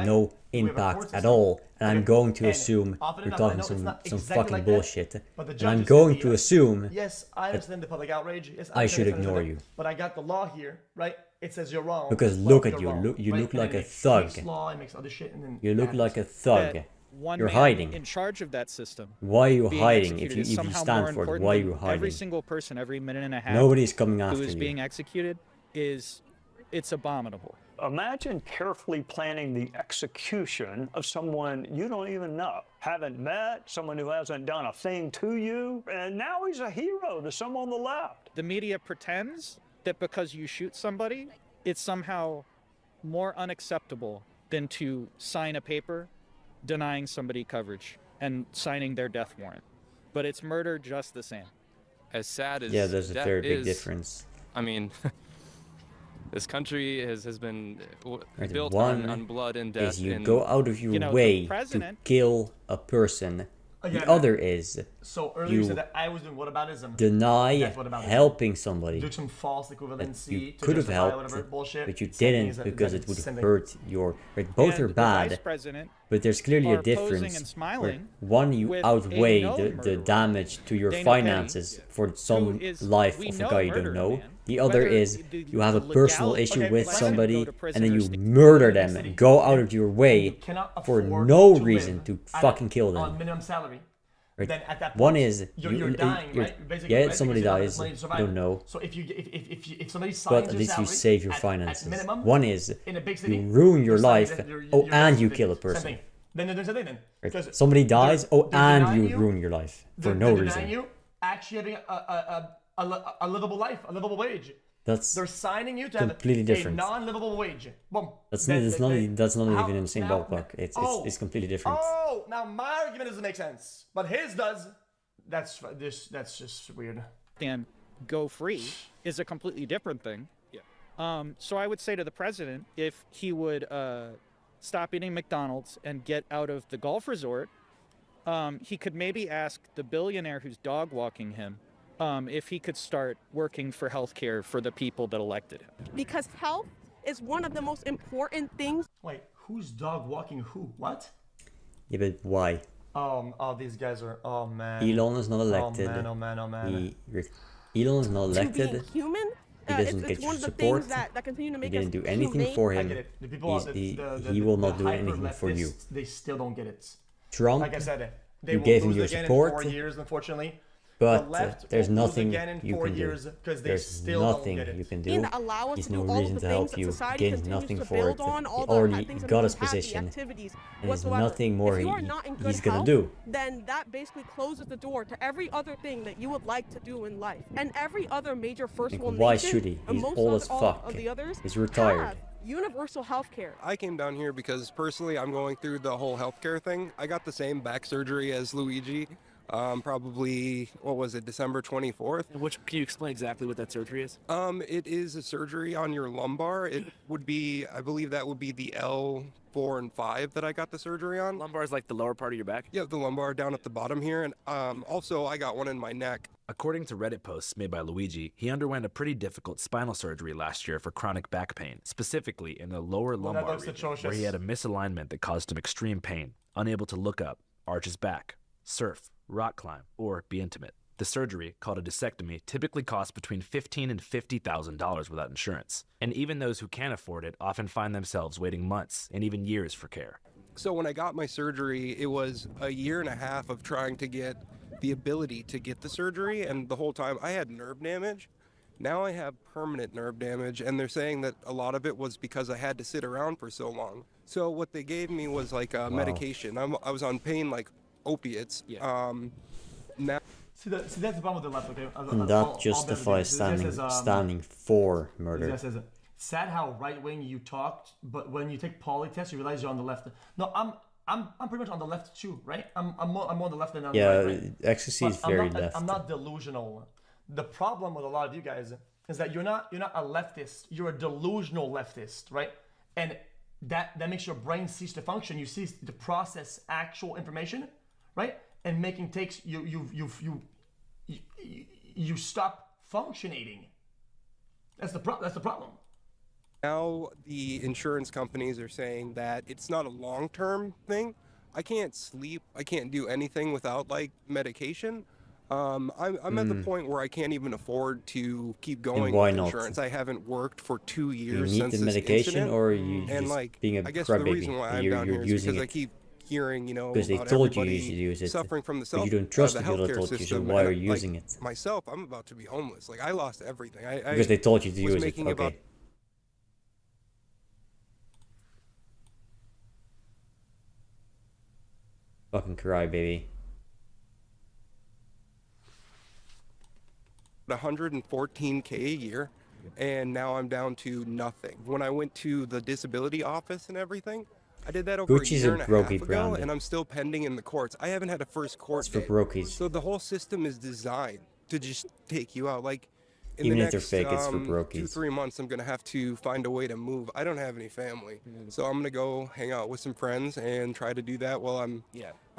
[SPEAKER 4] no impact at all. And I'm going to assume you're talking some fucking bullshit. And I'm going to assume
[SPEAKER 1] yes, I understand the public outrage. Yes,
[SPEAKER 4] I should ignore you.
[SPEAKER 1] But I got the law here, right? It says you're wrong.
[SPEAKER 4] Because look at you. You look like a thug. You look like a thug. You're hiding.
[SPEAKER 11] In charge of that system.
[SPEAKER 4] Why are you hiding if you stand for it? Why are you hiding?
[SPEAKER 11] Every single person, every minute and a half.
[SPEAKER 4] Nobody's coming after you.
[SPEAKER 11] Who is being executed it's abominable.
[SPEAKER 12] Imagine carefully planning the execution of someone you don't even know, haven't met, someone who hasn't done a thing to you, and now he's a hero to some on the left.
[SPEAKER 11] The media pretends that because you shoot somebody, it's somehow more unacceptable than to sign a paper denying somebody coverage and signing their death warrant. But it's murder just the same.
[SPEAKER 6] As sad as
[SPEAKER 4] there's a very big
[SPEAKER 6] is,
[SPEAKER 4] difference.
[SPEAKER 6] I mean, This country has been
[SPEAKER 4] Right,
[SPEAKER 6] built
[SPEAKER 4] one
[SPEAKER 6] on blood and death.
[SPEAKER 4] is you
[SPEAKER 6] and,
[SPEAKER 4] go out of your way to kill a person.
[SPEAKER 1] Again,
[SPEAKER 4] the other is
[SPEAKER 1] so earlier you
[SPEAKER 4] you
[SPEAKER 1] said that I was doing whataboutism.
[SPEAKER 4] deny
[SPEAKER 1] That's whataboutism.
[SPEAKER 4] helping somebody
[SPEAKER 1] Do some false
[SPEAKER 4] that
[SPEAKER 1] equivalency
[SPEAKER 4] you
[SPEAKER 1] to
[SPEAKER 4] could have
[SPEAKER 1] justify
[SPEAKER 4] helped,
[SPEAKER 1] whatever bullshit.
[SPEAKER 4] but you
[SPEAKER 1] Same thing
[SPEAKER 4] didn't
[SPEAKER 1] is that-
[SPEAKER 4] because
[SPEAKER 1] that
[SPEAKER 4] it would
[SPEAKER 1] same thing.
[SPEAKER 4] hurt your. Right, both
[SPEAKER 11] And
[SPEAKER 4] are
[SPEAKER 11] the
[SPEAKER 4] bad,
[SPEAKER 11] vice president
[SPEAKER 4] but there's clearly a
[SPEAKER 11] are posing
[SPEAKER 4] difference.
[SPEAKER 11] and
[SPEAKER 4] Where
[SPEAKER 11] smiling
[SPEAKER 4] one, you
[SPEAKER 11] with
[SPEAKER 4] outweigh
[SPEAKER 11] a known
[SPEAKER 4] the
[SPEAKER 11] murderer,
[SPEAKER 4] damage to your
[SPEAKER 11] Daniel
[SPEAKER 4] finances
[SPEAKER 11] Petty,
[SPEAKER 4] for some
[SPEAKER 11] is,
[SPEAKER 4] life
[SPEAKER 11] we
[SPEAKER 4] of a
[SPEAKER 11] know,
[SPEAKER 4] guy you don't
[SPEAKER 11] murdered a
[SPEAKER 4] know.
[SPEAKER 11] man.
[SPEAKER 4] The other
[SPEAKER 11] Whether
[SPEAKER 4] is
[SPEAKER 11] the-
[SPEAKER 4] you have a
[SPEAKER 11] the
[SPEAKER 4] personal
[SPEAKER 11] legality
[SPEAKER 4] issue
[SPEAKER 11] of
[SPEAKER 4] with
[SPEAKER 11] let him
[SPEAKER 4] somebody
[SPEAKER 11] go to
[SPEAKER 4] and
[SPEAKER 11] prison
[SPEAKER 4] then
[SPEAKER 11] or
[SPEAKER 4] you
[SPEAKER 11] stay-
[SPEAKER 4] murder them and go out of your way
[SPEAKER 1] cannot
[SPEAKER 4] for
[SPEAKER 1] afford
[SPEAKER 4] no
[SPEAKER 1] to
[SPEAKER 4] reason
[SPEAKER 1] live
[SPEAKER 4] to
[SPEAKER 1] at-
[SPEAKER 4] fucking kill them.
[SPEAKER 1] on minimum salary.
[SPEAKER 4] Right.
[SPEAKER 1] Then at that point,
[SPEAKER 4] One is
[SPEAKER 1] you're dying, right? Basically,
[SPEAKER 4] yeah,
[SPEAKER 1] right?
[SPEAKER 4] somebody
[SPEAKER 1] Because you
[SPEAKER 4] dies.
[SPEAKER 1] don't have
[SPEAKER 4] You
[SPEAKER 1] money to
[SPEAKER 4] don't know.
[SPEAKER 1] So if somebody signs
[SPEAKER 4] But at
[SPEAKER 1] your
[SPEAKER 4] least you
[SPEAKER 1] salary
[SPEAKER 4] save your
[SPEAKER 1] at
[SPEAKER 4] finances.
[SPEAKER 1] minimum,
[SPEAKER 4] One is
[SPEAKER 1] in a big city,
[SPEAKER 4] you ruin your
[SPEAKER 1] you're signing
[SPEAKER 4] life.
[SPEAKER 1] that you're
[SPEAKER 4] And you
[SPEAKER 1] basically
[SPEAKER 4] kill a
[SPEAKER 1] same
[SPEAKER 4] person.
[SPEAKER 1] thing. Then there's a thing then.
[SPEAKER 4] Right.
[SPEAKER 1] Because
[SPEAKER 4] Somebody dies.
[SPEAKER 1] they're
[SPEAKER 4] And
[SPEAKER 1] denying
[SPEAKER 4] you ruin your life for no
[SPEAKER 1] they're
[SPEAKER 4] reason.
[SPEAKER 1] denying you actually having a livable life, a livable wage. They're signing you to
[SPEAKER 4] completely
[SPEAKER 1] have
[SPEAKER 4] different.
[SPEAKER 1] a non-livable wage. Boom.
[SPEAKER 4] That's
[SPEAKER 1] Then
[SPEAKER 4] not
[SPEAKER 1] how-
[SPEAKER 4] even in the same
[SPEAKER 1] now-
[SPEAKER 4] ballpark.
[SPEAKER 1] oh,
[SPEAKER 4] It's completely different.
[SPEAKER 1] Oh, now my argument doesn't make sense, but his does. That's just weird.
[SPEAKER 11] and go free is a completely different thing. So I would say to the president, if he would stop eating McDonald's and get out of the golf resort, he could maybe ask the billionaire who's dog walking him if he could start working for healthcare for the people that elected him.
[SPEAKER 7] Because health is one of the most important things.
[SPEAKER 1] Wait, who's dog walking who? What?
[SPEAKER 4] Yeah, but why?
[SPEAKER 1] Oh, these guys are. Oh man.
[SPEAKER 4] Elon is not elected.
[SPEAKER 1] Oh man.
[SPEAKER 4] Elon is not
[SPEAKER 7] To
[SPEAKER 4] elected.
[SPEAKER 7] being human,
[SPEAKER 4] He doesn't get
[SPEAKER 7] it's
[SPEAKER 4] your
[SPEAKER 7] one of the
[SPEAKER 4] support.
[SPEAKER 7] things that continue to
[SPEAKER 4] He
[SPEAKER 7] make
[SPEAKER 4] didn't
[SPEAKER 7] us
[SPEAKER 4] do anything
[SPEAKER 7] humane.
[SPEAKER 4] for
[SPEAKER 1] I
[SPEAKER 4] him.
[SPEAKER 1] get it. The people,
[SPEAKER 4] He will not do
[SPEAKER 1] hyper
[SPEAKER 4] anything for you.
[SPEAKER 1] leftists, they still don't get it.
[SPEAKER 4] Trump,
[SPEAKER 1] Like I said, they
[SPEAKER 4] you
[SPEAKER 1] will
[SPEAKER 4] gave him
[SPEAKER 1] lose
[SPEAKER 4] your
[SPEAKER 1] again
[SPEAKER 4] support,
[SPEAKER 1] in 4 years, unfortunately.
[SPEAKER 4] but
[SPEAKER 1] the left
[SPEAKER 4] there's
[SPEAKER 1] will lose
[SPEAKER 4] nothing
[SPEAKER 1] again in
[SPEAKER 4] you
[SPEAKER 1] 4
[SPEAKER 4] can
[SPEAKER 1] years
[SPEAKER 4] do.
[SPEAKER 1] because they
[SPEAKER 4] There's
[SPEAKER 1] still
[SPEAKER 4] nothing
[SPEAKER 1] don't get it.
[SPEAKER 4] you can do.
[SPEAKER 7] And allow us
[SPEAKER 4] There's
[SPEAKER 7] to do
[SPEAKER 4] no
[SPEAKER 7] all
[SPEAKER 4] reason
[SPEAKER 7] of the
[SPEAKER 4] to
[SPEAKER 7] things
[SPEAKER 4] help
[SPEAKER 7] that
[SPEAKER 4] you.
[SPEAKER 7] society
[SPEAKER 4] Gains
[SPEAKER 7] continues
[SPEAKER 4] nothing
[SPEAKER 7] to
[SPEAKER 4] for
[SPEAKER 7] build
[SPEAKER 4] it.
[SPEAKER 7] on,
[SPEAKER 4] He
[SPEAKER 7] all the
[SPEAKER 4] already
[SPEAKER 7] things that
[SPEAKER 4] got
[SPEAKER 7] make
[SPEAKER 4] his
[SPEAKER 7] us happy,
[SPEAKER 4] position,
[SPEAKER 7] activities
[SPEAKER 4] and there's
[SPEAKER 7] whatsoever.
[SPEAKER 4] nothing more
[SPEAKER 7] If you are not in good
[SPEAKER 4] he's gonna
[SPEAKER 7] health,
[SPEAKER 4] do.
[SPEAKER 7] then that basically closes the door to every other thing that you would like to do in life. And every other major first
[SPEAKER 4] Like,
[SPEAKER 7] world
[SPEAKER 4] why
[SPEAKER 7] nation,
[SPEAKER 4] should he?
[SPEAKER 7] and
[SPEAKER 4] He's
[SPEAKER 7] most
[SPEAKER 4] old
[SPEAKER 7] of
[SPEAKER 4] as
[SPEAKER 7] all
[SPEAKER 4] fuck.
[SPEAKER 7] of the others
[SPEAKER 4] He's retired.
[SPEAKER 7] have universal health care.
[SPEAKER 13] I came down here because personally I'm going through the whole healthcare thing. I got the same back surgery as Luigi. Probably, what was it, December 24th?
[SPEAKER 10] Can you explain exactly what that surgery is?
[SPEAKER 13] It is a surgery on your lumbar. It would be, I believe that would be the L4 and 5 that I got the surgery on.
[SPEAKER 10] Lumbar is like the lower part of your back?
[SPEAKER 13] Yeah, the lumbar down at the bottom here. And also I got one in my neck.
[SPEAKER 10] According to Reddit posts made by Luigi, he underwent a pretty difficult spinal surgery last year for chronic back pain, specifically in the lower lumbar
[SPEAKER 1] looks
[SPEAKER 10] region,
[SPEAKER 1] atrocious.
[SPEAKER 10] where he had a misalignment that caused him extreme pain, unable to look up, arch his back, surf, rock climb, or be intimate. The surgery, called a discectomy, typically costs between $15,000 and $50,000 without insurance. And even those who can afford it often find themselves waiting months and even years for care.
[SPEAKER 13] So when I got my surgery, it was a year and a half of trying to get the ability to get the surgery, and the whole time I had nerve damage. Now I have permanent nerve damage, and they're saying that a lot of it was because I had to sit around for so long. So what they gave me was like a medication. I was on pain like opiates. Now
[SPEAKER 1] See, that's the problem with the left, okay?
[SPEAKER 4] And that justifies standing for murder.
[SPEAKER 1] This says, sad how right wing you talked, but when you take poly test, you realize you're on the left. No, I'm pretty much on the left too, right? I'm more on the left than on the right. Right?
[SPEAKER 4] xQc is very left.
[SPEAKER 1] I'm not delusional. The problem with a lot of you guys is that you're not a leftist. You're a delusional leftist, right? And that makes your brain cease to function. You cease to process actual information, right? And making takes you stop functioning. That's the problem.
[SPEAKER 13] Now the insurance companies are saying that it's not a long-term thing. I can't sleep. I can't do anything without like medication. I'm at the point where I can't even afford to keep going
[SPEAKER 4] why
[SPEAKER 13] with
[SPEAKER 4] not?
[SPEAKER 13] insurance. I haven't worked for 2 years
[SPEAKER 4] You need
[SPEAKER 13] since
[SPEAKER 4] the
[SPEAKER 13] this
[SPEAKER 4] medication,
[SPEAKER 13] incident.
[SPEAKER 4] or you
[SPEAKER 13] and
[SPEAKER 4] just
[SPEAKER 13] like
[SPEAKER 4] being a
[SPEAKER 13] I guess
[SPEAKER 4] crybaby.
[SPEAKER 13] the reason why I'm down
[SPEAKER 4] You're
[SPEAKER 13] here is
[SPEAKER 4] using
[SPEAKER 13] because I
[SPEAKER 4] it.
[SPEAKER 13] keep hearing,
[SPEAKER 4] Because they
[SPEAKER 13] about
[SPEAKER 4] told you
[SPEAKER 13] everybody
[SPEAKER 4] should use it,
[SPEAKER 13] suffering from the
[SPEAKER 4] but you don't trust the people that told you, so
[SPEAKER 13] system,
[SPEAKER 4] why
[SPEAKER 13] and,
[SPEAKER 4] are you
[SPEAKER 13] like,
[SPEAKER 4] using it?
[SPEAKER 13] Myself, I'm about to be homeless. Like I lost everything.
[SPEAKER 4] Because they told you to
[SPEAKER 13] was
[SPEAKER 4] use it.
[SPEAKER 13] making
[SPEAKER 4] Okay.
[SPEAKER 13] about
[SPEAKER 4] Fucking crybaby.
[SPEAKER 13] 114K a year, and now I'm down to nothing. When I went to the disability office and everything, I did that over
[SPEAKER 4] Gucci's
[SPEAKER 13] a year
[SPEAKER 4] a
[SPEAKER 13] and a
[SPEAKER 4] brokey
[SPEAKER 13] half ago,
[SPEAKER 4] brand.
[SPEAKER 13] and I'm still pending in the courts. I haven't had a first court
[SPEAKER 4] It's for
[SPEAKER 13] date.
[SPEAKER 4] brokies.
[SPEAKER 13] So the whole system is designed to just take you out. Like, in
[SPEAKER 4] Even
[SPEAKER 13] the
[SPEAKER 4] if they're
[SPEAKER 13] next
[SPEAKER 4] fake, it's for
[SPEAKER 13] 2-3 months, I'm gonna have to find a way to move. I don't have any family, so I'm gonna go hang out with some friends and try to do that while I'm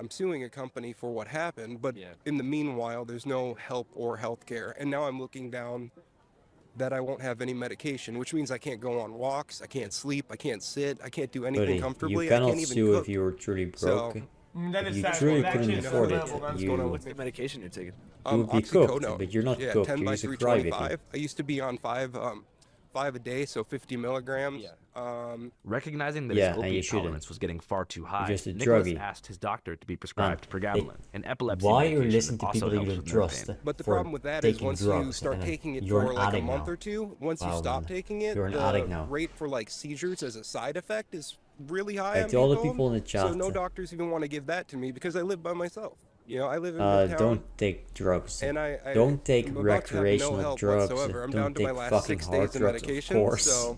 [SPEAKER 13] suing a company for what happened. But in the meanwhile, there's no help or health care, and now I'm looking down that I won't have any medication, which means I can't go on walks, I can't sleep, I can't sit, I can't do anything comfortably.
[SPEAKER 4] You cannot
[SPEAKER 13] I can't even
[SPEAKER 4] sue
[SPEAKER 13] cook.
[SPEAKER 4] if you were truly broke.
[SPEAKER 13] So,
[SPEAKER 4] if you truly couldn't afford it,
[SPEAKER 2] What's the medication you're taking?
[SPEAKER 4] You would be cooked, but you're not cooked.
[SPEAKER 13] 10
[SPEAKER 4] You're
[SPEAKER 13] by
[SPEAKER 4] just a crybaby.
[SPEAKER 13] 325. I used to be on 5 a day, so 50 milligrams.
[SPEAKER 10] Recognizing that
[SPEAKER 4] Yeah,
[SPEAKER 10] his
[SPEAKER 4] and you
[SPEAKER 10] opiate
[SPEAKER 4] shouldn't.
[SPEAKER 10] tolerance was getting far too high,
[SPEAKER 4] just a
[SPEAKER 10] Nicholas
[SPEAKER 4] druggie.
[SPEAKER 10] asked his doctor to be prescribed pregabalin, an epilepsy
[SPEAKER 4] Why you
[SPEAKER 10] medication
[SPEAKER 4] listen
[SPEAKER 10] that
[SPEAKER 4] to people
[SPEAKER 10] also
[SPEAKER 4] that you
[SPEAKER 10] helps
[SPEAKER 4] don't
[SPEAKER 10] with nerve
[SPEAKER 4] trust?
[SPEAKER 10] pain.
[SPEAKER 13] But the
[SPEAKER 4] for
[SPEAKER 13] problem with that is
[SPEAKER 4] taking
[SPEAKER 13] once
[SPEAKER 4] drugs,
[SPEAKER 13] you start
[SPEAKER 4] and
[SPEAKER 13] taking it
[SPEAKER 4] you're
[SPEAKER 13] for
[SPEAKER 4] an
[SPEAKER 13] like a
[SPEAKER 4] addict
[SPEAKER 13] month
[SPEAKER 4] now.
[SPEAKER 13] or two, once you
[SPEAKER 4] Wow,
[SPEAKER 13] stop
[SPEAKER 4] man.
[SPEAKER 13] taking it,
[SPEAKER 4] You're an
[SPEAKER 13] the
[SPEAKER 4] addict now.
[SPEAKER 13] rate for like seizures as a side effect is really high.
[SPEAKER 4] Hey,
[SPEAKER 13] I'm
[SPEAKER 4] to all the
[SPEAKER 13] being
[SPEAKER 4] people
[SPEAKER 13] told.
[SPEAKER 4] in the
[SPEAKER 13] So
[SPEAKER 4] chat,
[SPEAKER 13] no doctors even want to give that to me because I live by myself. You know, I live in Midtown.
[SPEAKER 4] Don't take drugs.
[SPEAKER 13] And
[SPEAKER 4] Don't take
[SPEAKER 13] I'm about to have no
[SPEAKER 4] recreational
[SPEAKER 13] help
[SPEAKER 4] drugs.
[SPEAKER 13] whatsoever. I'm
[SPEAKER 4] Don't
[SPEAKER 13] down to my
[SPEAKER 4] take
[SPEAKER 13] last
[SPEAKER 4] fucking
[SPEAKER 13] 6
[SPEAKER 4] hard
[SPEAKER 13] days of
[SPEAKER 4] drugs,
[SPEAKER 13] medication,
[SPEAKER 4] of course.
[SPEAKER 13] so